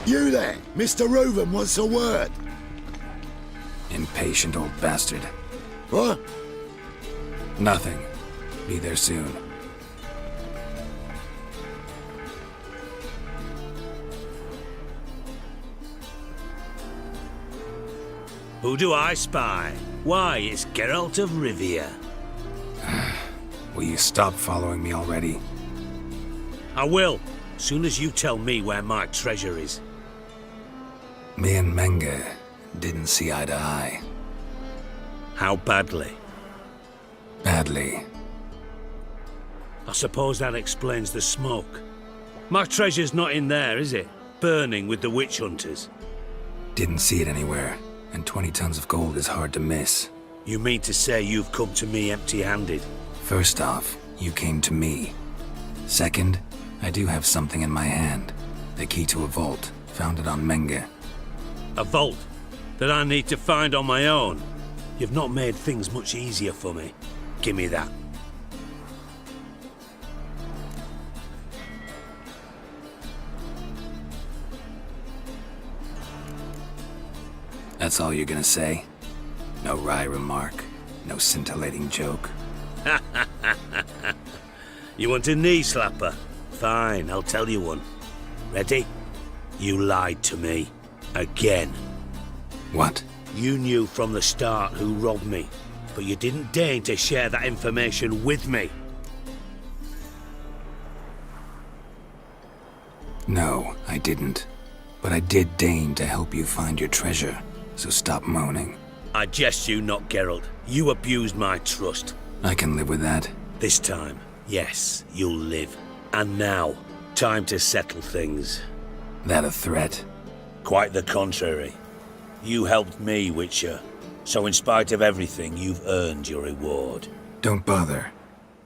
You there, Mr. Reuven wants a word.
Impatient old bastard.
What?
Nothing. Be there soon.
Who do I spy? Why, it's Geralt of Rivia.
Will you stop following me already?
I will, soon as you tell me where my treasure is.
Me and Menge didn't see eye to eye.
How badly?
Badly.
I suppose that explains the smoke. My treasure's not in there, is it? Burning with the witch hunters.
Didn't see it anywhere, and 20 tons of gold is hard to miss.
You mean to say you've come to me empty-handed?
First off, you came to me. Second, I do have something in my hand. The key to a vault, found it on Menge.
A vault that I need to find on my own? You've not made things much easier for me. Give me that.
That's all you're gonna say? No wry remark, no scintillating joke.
You want a knee slapper? Fine, I'll tell you one. Ready? You lied to me. Again.
What?
You knew from the start who robbed me, but you didn't deign to share that information with me.
No, I didn't. But I did deign to help you find your treasure, so stop moaning.
I jest you not, Geralt. You abused my trust.
I can live with that.
This time, yes, you'll live. And now, time to settle things.
That a threat?
Quite the contrary. You helped me, Witcher. So in spite of everything, you've earned your reward.
Don't bother.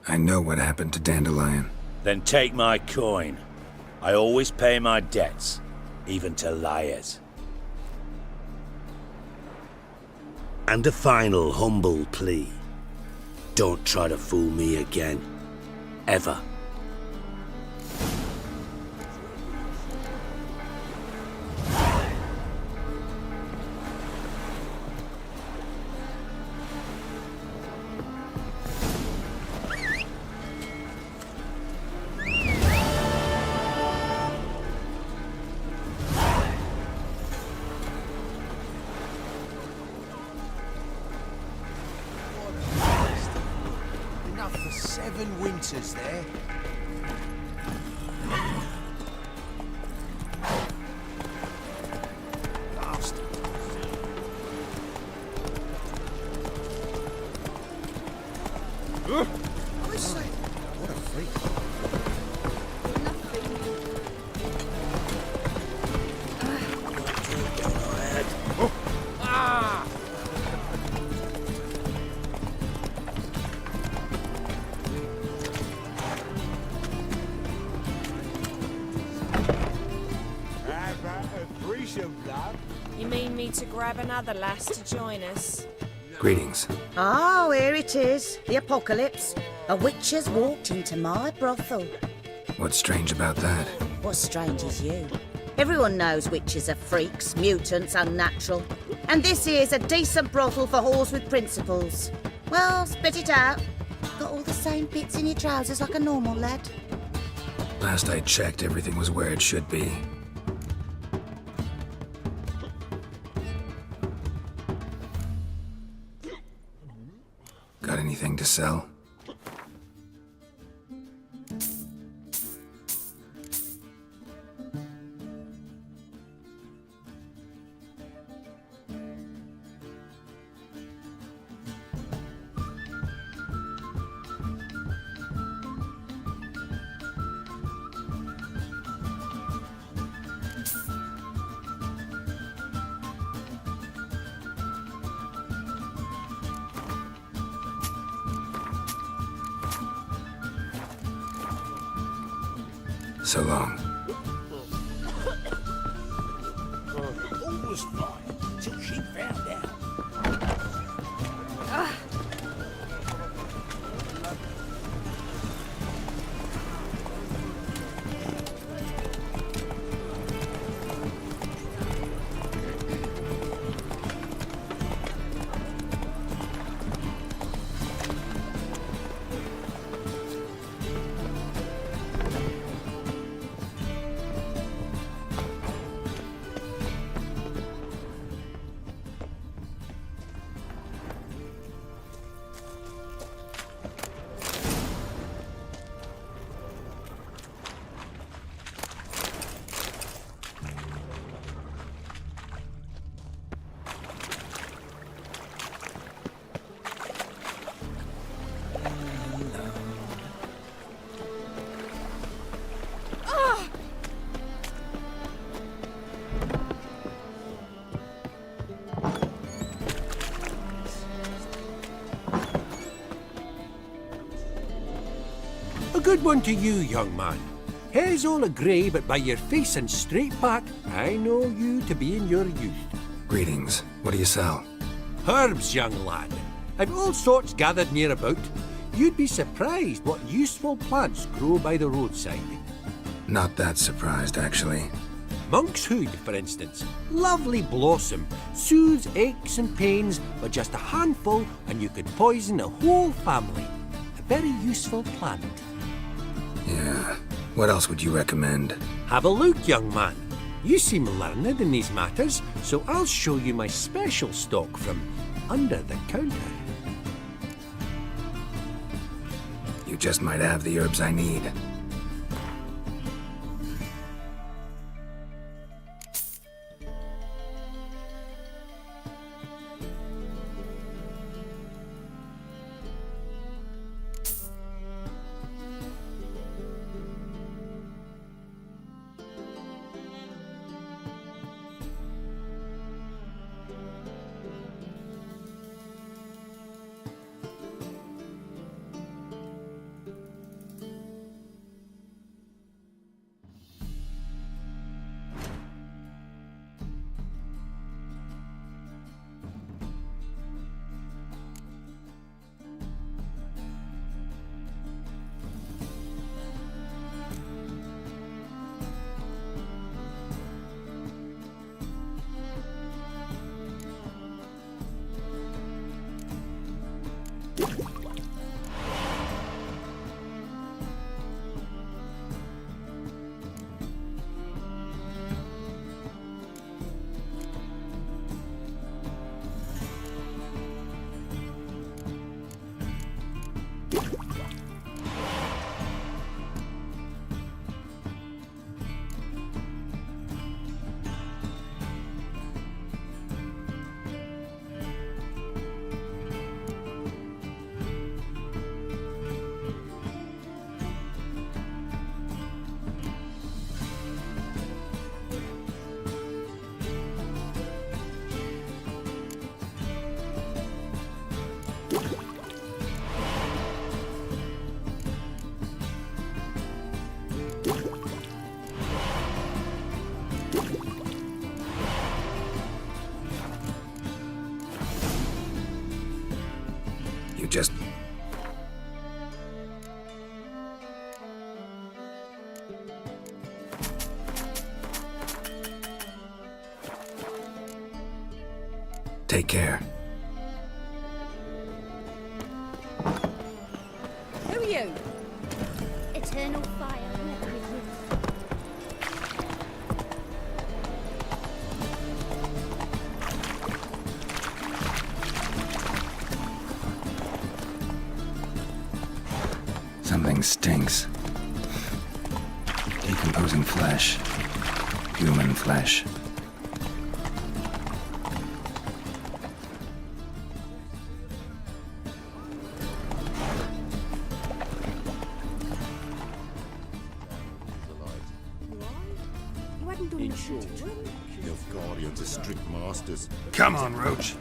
I know what happened to Dandelion.
Then take my coin. I always pay my debts, even to liars. And a final humble plea. Don't try to fool me again. Ever.
Enough for 7 winters there. Bastard. I say, what a freak.
You mean me to grab another lass to join us?
Greetings.
Oh, here it is. The apocalypse. A witch has walked into my brothel.
What's strange about that?
What's strange is you. Everyone knows witches are freaks, mutants, unnatural. And this here's a decent brothel for whores with principles. Well, spit it out. Got all the same bits in your trousers like a normal lad.
Last I checked, everything was where it should be. Got anything to sell? So long.
All was fine till she found out. A good one to you, young man. Hair's all a grey, but by your face and straight back, I know you to be in your youth.
Greetings. What do you sell?
Herbs, young lad. I've all sorts gathered near about. You'd be surprised what useful plants grow by the roadside.
Not that surprised, actually.
Monk's hood, for instance. Lovely blossom. Soothes aches and pains, but just a handful and you could poison a whole family. A very useful plant.
Yeah. What else would you recommend?
Have a look, young man. You seem learned in these matters, so I'll show you my special stock from under the counter.
You just might have the herbs I need. just... Take care.
Who are you?
Eternal fire with you.
Something stinks. Decomposing flesh. Human flesh.
In short, your guardians are strict masters.
Come on, Roach.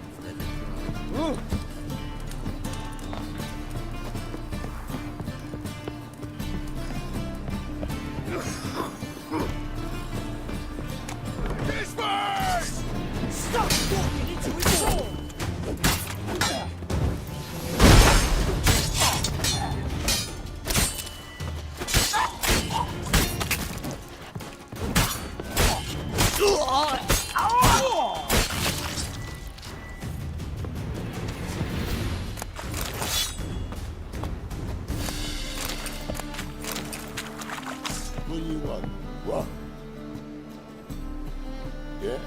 Stop walking into his wall!
What do you want? What? Yeah?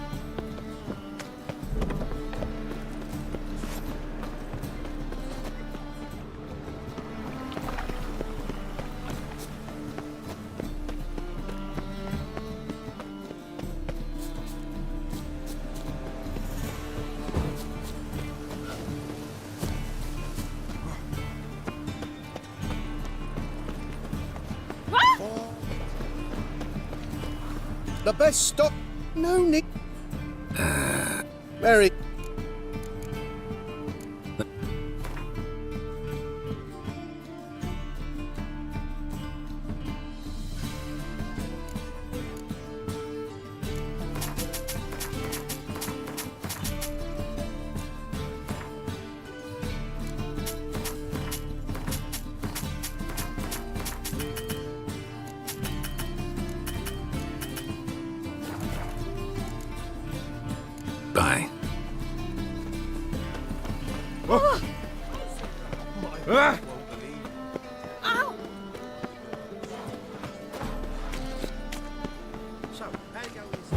The best stop. No need. Mary.
Bye.
Ow!
So, how goes?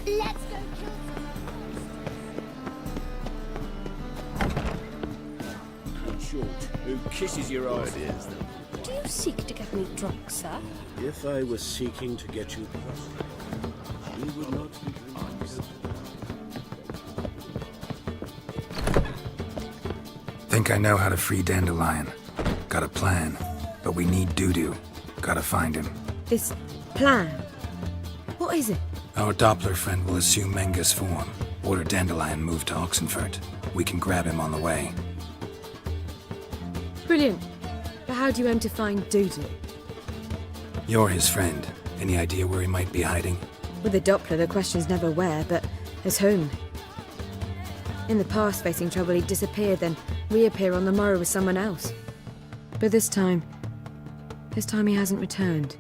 Let's go kill
In short, who kisses your ass?
Do you seek to get me drunk, sir?
If I was seeking to get you drunk, you would not be drinking this.
Think I know how to free Dandelion. Got a plan. But we need Dudu. Gotta find him.
This plan? What is it?
Our Doppler friend will assume Menga's form. Order Dandelion move to Oxenfurt. We can grab him on the way.
Brilliant. But how do you aim to find Dudu?
You're his friend. Any idea where he might be hiding?
With the Doppler, the question's never where, but as whom. In the past, facing trouble, he'd disappear, then reappear on the morrow with someone else. But this time he hasn't returned.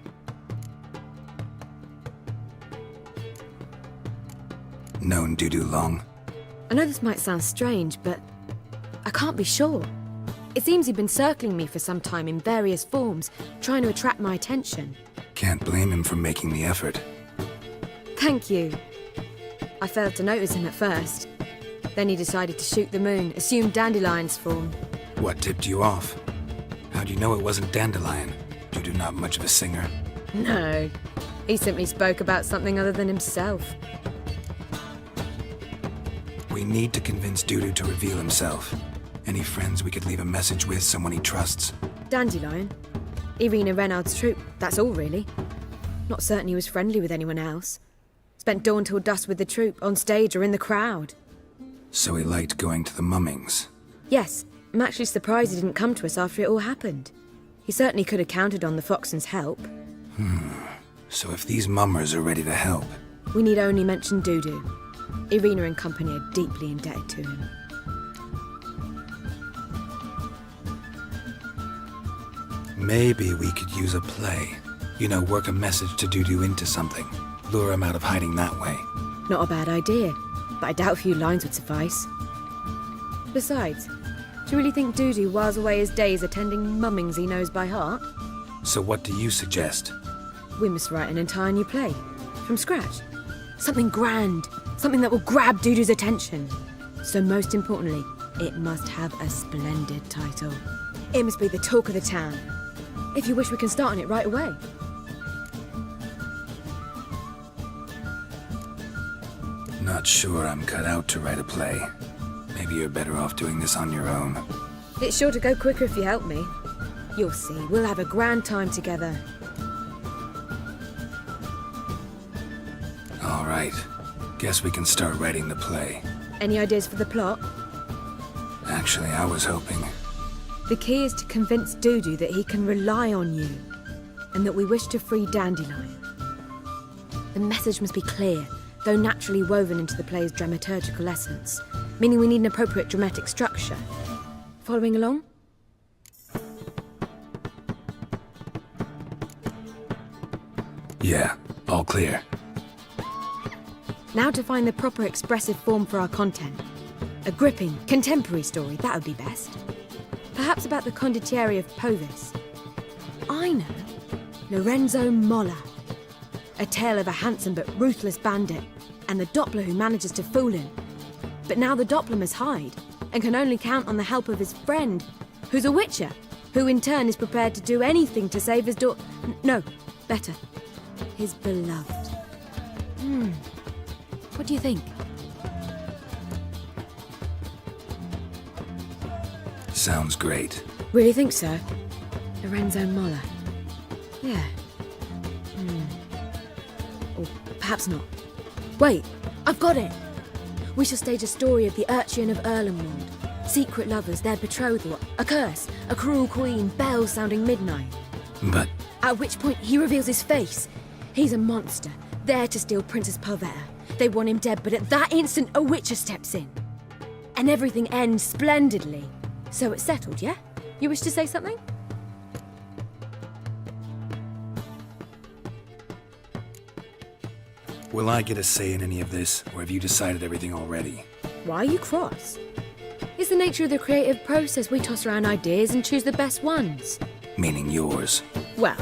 Known Dudu long?
I know this might sound strange, but I can't be sure. It seems he'd been circling me for some time in various forms, trying to attract my attention.
Can't blame him for making the effort.
Thank you. I failed to notice him at first. Then he decided to shoot the moon, assume Dandelion's form.
What tipped you off? How do you know it wasn't Dandelion? Dudu not much of a singer.
No. He simply spoke about something other than himself.
We need to convince Dudu to reveal himself. Any friends we could leave a message with, someone he trusts?
Dandelion. Irina Renard's troop, that's all really. Not certain he was friendly with anyone else. Spent dawn till dusk with the troop, on stage or in the crowd.
So he liked going to the mummings.
Yes, I'm actually surprised he didn't come to us after it all happened. He certainly could have counted on the Foxen's help.
So if these mummers are ready to help...
We need only mention Dudu. Irina and company are deeply indebted to him.
Maybe we could use a play. You know, work a message to Dudu into something. Lure him out of hiding that way.
Not a bad idea, but I doubt a few lines would suffice. Besides, do you really think Dudu whiles away his days attending mummings he knows by heart?
So what do you suggest?
We must write an entire new play. From scratch. Something grand. Something that will grab Dudu's attention. So most importantly, it must have a splendid title. It must be the talk of the town. If you wish, we can start on it right away.
Not sure I'm cut out to write a play. Maybe you're better off doing this on your own.
It's sure to go quicker if you help me. You'll see, we'll have a grand time together.
All right. Guess we can start writing the play.
Any ideas for the plot?
Actually, I was hoping...
The key is to convince Dudu that he can rely on you, and that we wish to free Dandelion. The message must be clear, though naturally woven into the play's dramaturgical essence, meaning we need an appropriate dramatic structure. Following along?
Yeah, all clear.
Now to find the proper expressive form for our content. A gripping, contemporary story, that would be best. Perhaps about the condottieri of Povis. I know. Lorenzo Molla. A tale of a handsome but ruthless bandit, and the Doppler who manages to fool him. But now the Doppler must hide, and can only count on the help of his friend, who's a witcher, who in turn is prepared to do anything to save his no, better, his beloved. What do you think?
Sounds great.
Really think so? Lorenzo Molla. Yeah. Or perhaps not. Wait, I've got it! We shall stage a story of the Urchin of Erlenwald. Secret lovers, their betrothal, a curse, a cruel queen, bells sounding midnight.
But...
At which point he reveals his face. He's a monster, there to steal Princess Pavetta. They want him dead, but at that instant a witcher steps in. And everything ends splendidly. So it's settled, yeah? You wish to say something?
Will I get a say in any of this, or have you decided everything already?
Why are you cross? It's the nature of the creative process. We toss around ideas and choose the best ones.
Meaning yours.
Well,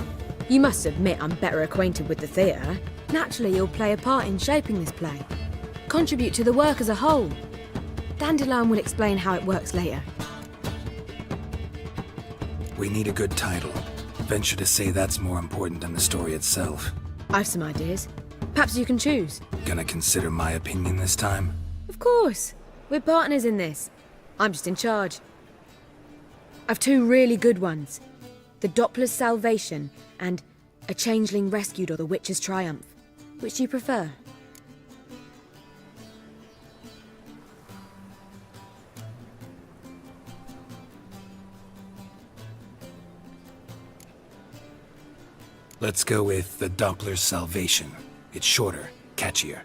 you must admit I'm better acquainted with the theatre. Naturally, you'll play a part in shaping this play. Contribute to the work as a whole. Dandelion will explain how it works later.
We need a good title. Venture to say that's more important than the story itself.
I've some ideas. Perhaps you can choose.
Gonna consider my opinion this time?
Of course. We're partners in this. I'm just in charge. I've two really good ones. The Doppler's Salvation and A Changeling Rescued or the Witcher's Triumph. Which do you prefer?
Let's go with The Doppler's Salvation. It's shorter, catchier.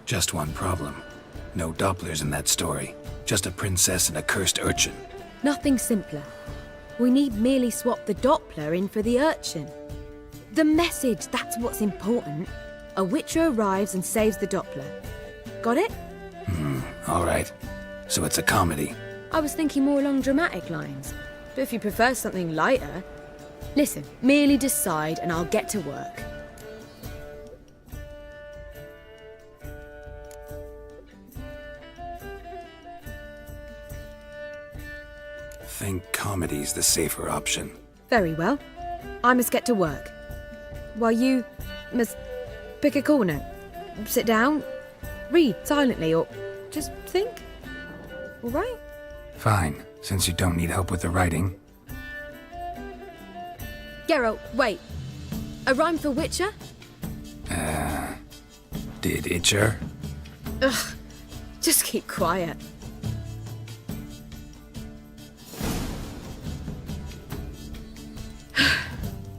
Just one problem. No Dopplers in that story. Just a princess and a cursed urchin.
Nothing simpler. We need merely swap the Doppler in for the urchin. The message, that's what's important. A witcher arrives and saves the Doppler. Got it?
All right. So it's a comedy.
I was thinking more along dramatic lines. But if you prefer something lighter... Listen, merely decide and I'll get to work.
Think comedy's the safer option.
Very well. I must get to work. While you must pick a corner, sit down, read silently, or just think. All right?
Fine, since you don't need help with the writing.
Geralt, wait. A rhyme for Witcher?
Did Itcher?
Ugh, just keep quiet.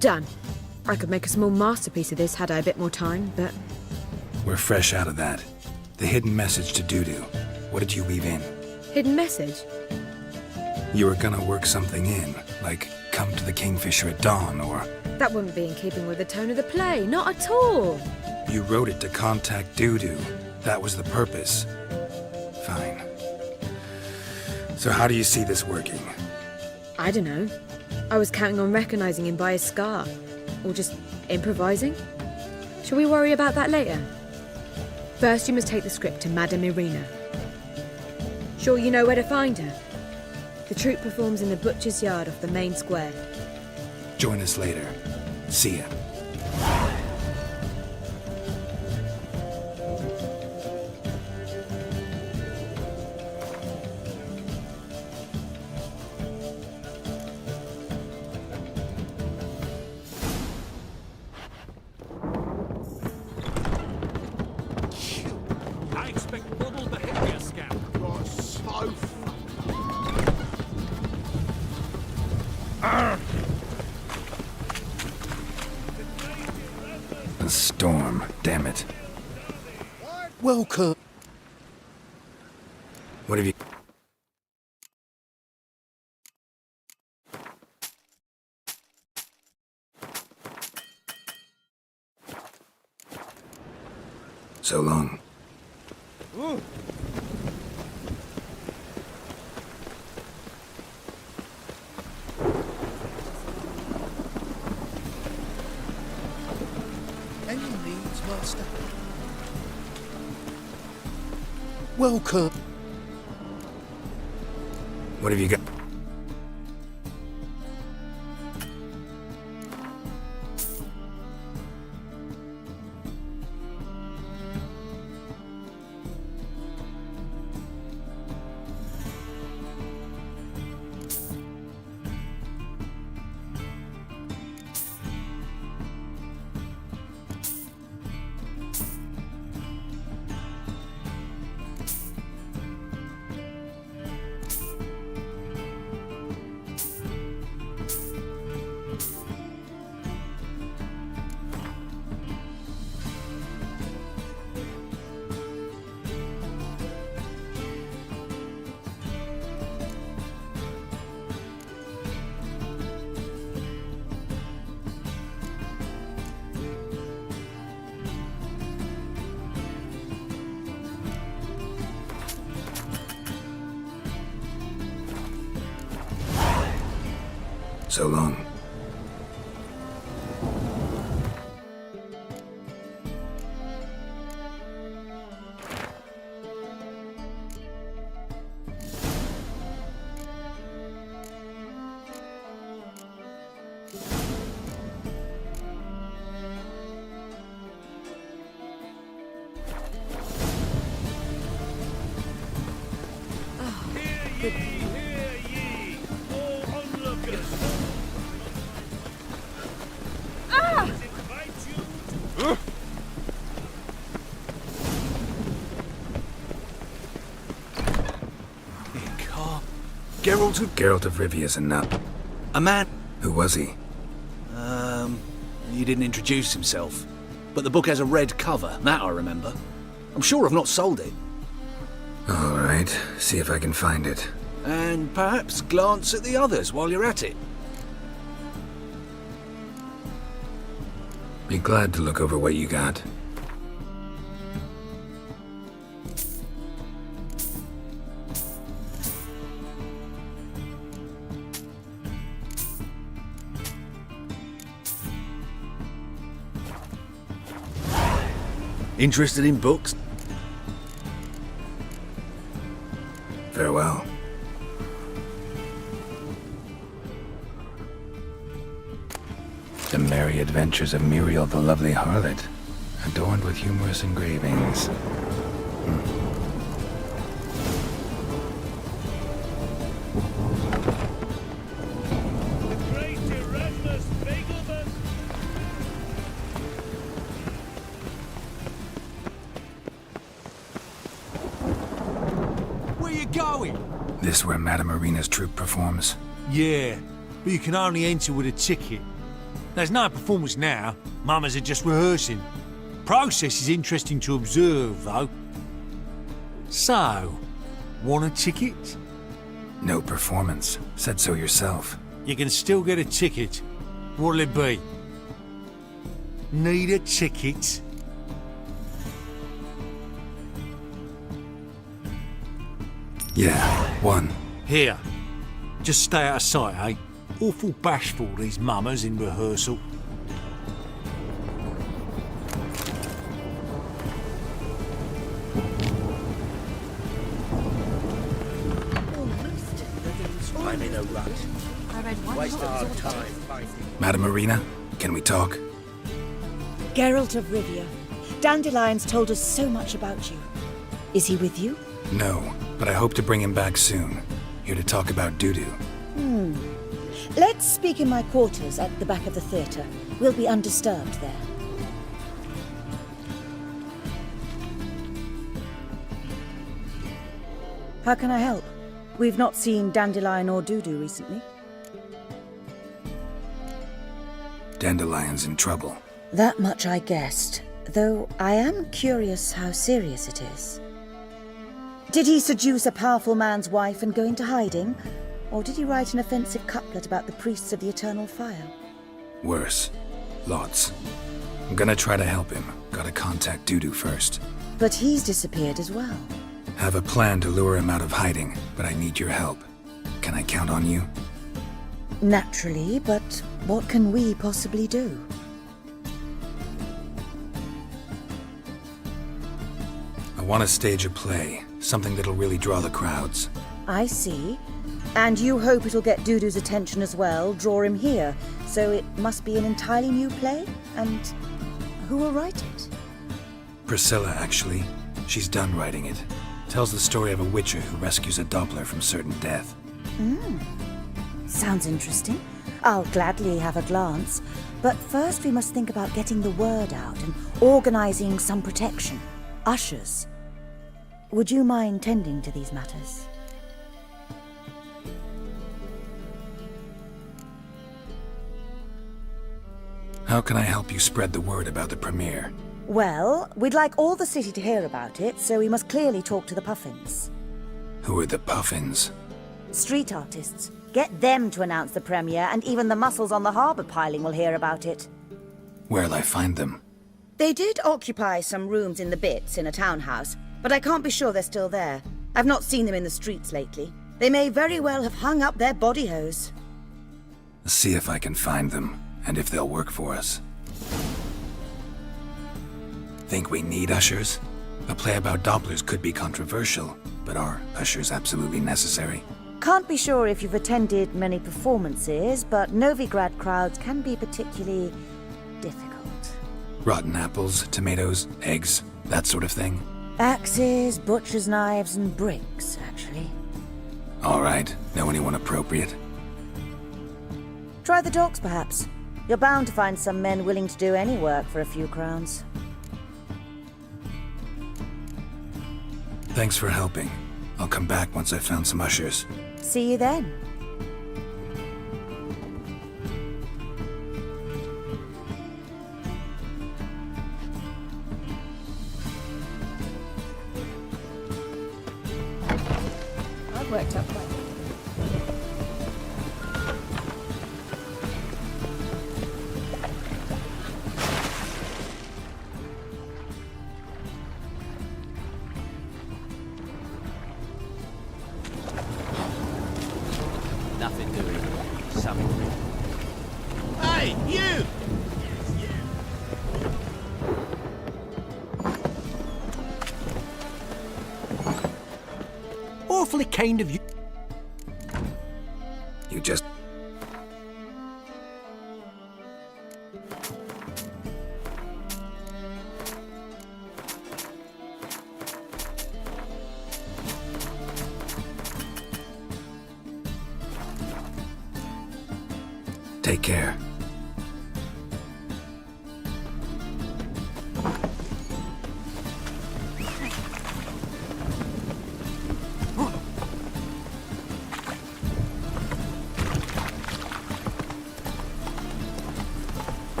Done. I could make a small masterpiece of this had I a bit more time, but...
We're fresh out of that. The hidden message to Dudu. What did you weave in?
Hidden message?
You were gonna work something in, like come to the Kingfisher at dawn, or...
That wouldn't be in keeping with the tone of the play, not at all.
You wrote it to contact Dudu. That was the purpose. Fine. So how do you see this working?
I don't know. I was counting on recognizing him by his scar. Or just improvising. Shall we worry about that later? First, you must take the script to Madame Irina. Sure you know where to find her? The troupe performs in the butcher's yard off the main square.
Join us later. See ya.
I expect model behavior scout.
You're so
A storm, damn it.
Welcome.
What have you... So long.
Any needs, Master? Welcome.
What have you got? So long. Geralt of Rivia is a nut.
A man?
Who was he?
He didn't introduce himself. But the book has a red cover, that I remember. I'm sure I've not sold it.
All right, see if I can find it.
And perhaps glance at the others while you're at it.
Be glad to look over what you got.
Interested in books?
Farewell. The Merry Adventures of Muriel the Lovely Harlot, adorned with humorous engravings. This where Madame Irina's troupe performs?
Yeah, but you can only enter with a ticket. There's no performance now. Mamas are just rehearsing. Process is interesting to observe, though. So, want a ticket?
No performance. Said so yourself.
You can still get a ticket. What'll it be? Need a ticket?
Yeah, one.
Here. Just stay out of sight, eh? Awful bashful, these mamas in rehearsal.
Finding a rut.
I read one
Waste
book.
our time fighting.
Madam Marina, can we talk?
Geralt of Rivia. Dandelion's told us so much about you. Is he with you?
No, but I hope to bring him back soon. Here to talk about Dudu.
Let's speak in my quarters at the back of the theatre. We'll be undisturbed there. How can I help? We've not seen Dandelion or Dudu recently.
Dandelion's in trouble.
That much I guessed, though I am curious how serious it is. Did he seduce a powerful man's wife and go into hiding? Or did he write an offensive couplet about the priests of the eternal fire?
Worse. Lots. I'm gonna try to help him. Gotta contact Dudu first.
But he's disappeared as well.
Have a plan to lure him out of hiding, but I need your help. Can I count on you?
Naturally, but what can we possibly do?
I want to stage a play. Something that'll really draw the crowds.
I see. And you hope it'll get Dudu's attention as well, draw him here. So it must be an entirely new play? And who will write it?
Priscilla, actually. She's done writing it. Tells the story of a witcher who rescues a Doppler from certain death.
Sounds interesting. I'll gladly have a glance. But first we must think about getting the word out and organizing some protection. Ushers. Would you mind tending to these matters?
How can I help you spread the word about the premiere?
Well, we'd like all the city to hear about it, so we must clearly talk to the Puffins.
Who are the Puffins?
Street artists. Get them to announce the premiere, and even the muscles on the harbour piling will hear about it.
Where'll I find them?
They did occupy some rooms in the Bits in a townhouse, but I can't be sure they're still there. I've not seen them in the streets lately. They may very well have hung up their body hose.
See if I can find them, and if they'll work for us. Think we need ushers? A play about Dopplers could be controversial, but are ushers absolutely necessary?
Can't be sure if you've attended many performances, but Novigrad crowds can be particularly difficult.
Rotten apples, tomatoes, eggs, that sort of thing?
Axes, butcher's knives, and bricks, actually.
All right. Know anyone appropriate?
Try the dogs, perhaps. You're bound to find some men willing to do any work for a few crowns.
Thanks for helping. I'll come back once I've found some ushers.
See you then.
I've worked up quite.
Nothing doing. Something.
Hey, you!
Awfully kind of you.
You just... Take care.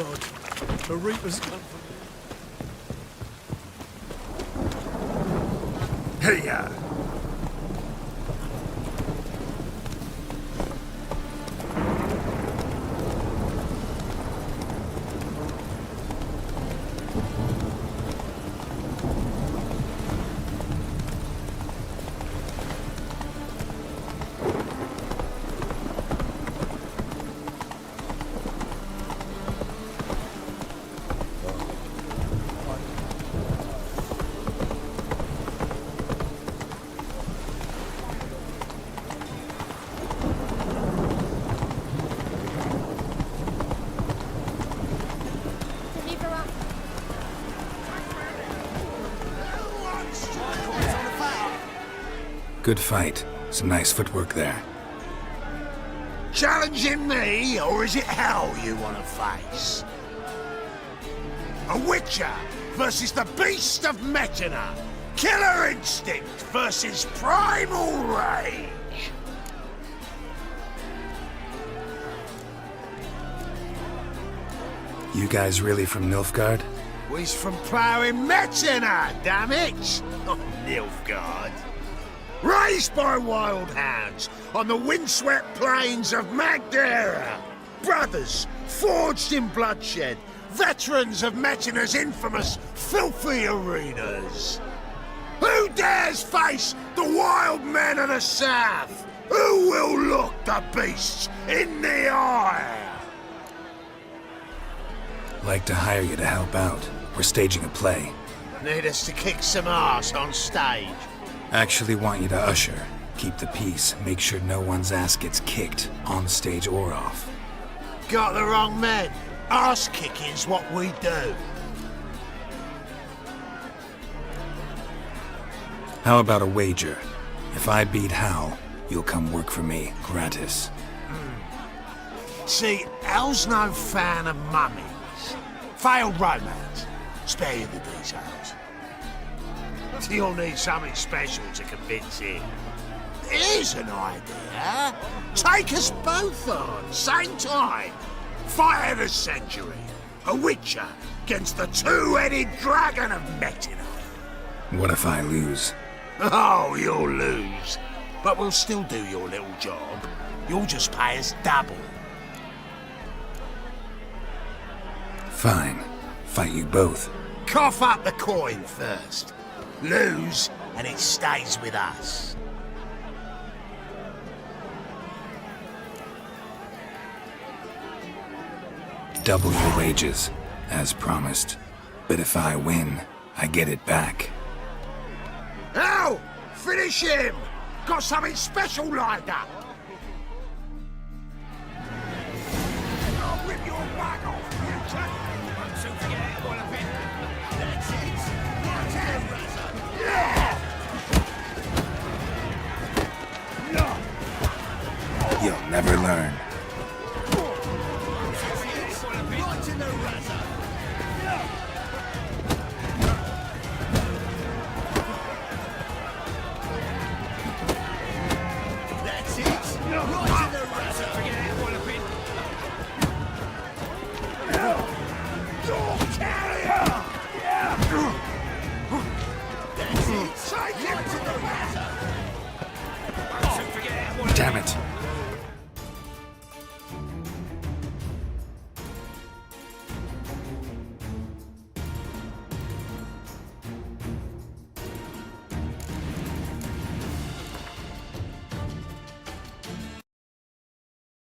God. The Reaper's gone.
Hey-ya! Good fight. Some nice footwork there.
Challenging me, or is it hell you want to face? A Witcher versus the Beast of Metina. Killer instinct versus primal rage.
You guys really from Nilfgaard?
We's from ploughing Metina, damn it! Oh, Nilfgaard. Raised by wild hounds on the windswept plains of Magdera. Brothers forged in bloodshed. Veterans of Metina's infamous filthy arenas. Who dares face the wild men of the south? Who will look the beasts in the eye?
Like to hire you to help out. We're staging a play.
Need us to kick some ass on stage.
Actually want you to usher. Keep the peace. Make sure no one's ass gets kicked, on stage or off.
Got the wrong men. Ass kicking's what we do.
How about a wager? If I beat Hal, you'll come work for me, gratis.
See, Hal's no fan of mummies. Failed romance. Spare you the details. You'll need something special to convince him. Here's an idea. Take us both on, same time. Fight of the century. A Witcher against the two-headed dragon of Metina.
What if I lose?
Oh, you'll lose. But we'll still do your little job. You'll just pay us double.
Fine. Fight you both.
Cough up the coin first. Lose, and it stays with us.
Double your wages, as promised. But if I win, I get it back.
Now, finish him! Got something special lined up! I'll rip your back off, you cat! Don't soon forget what I've been. That's it!
You'll never learn.
Right in the razor.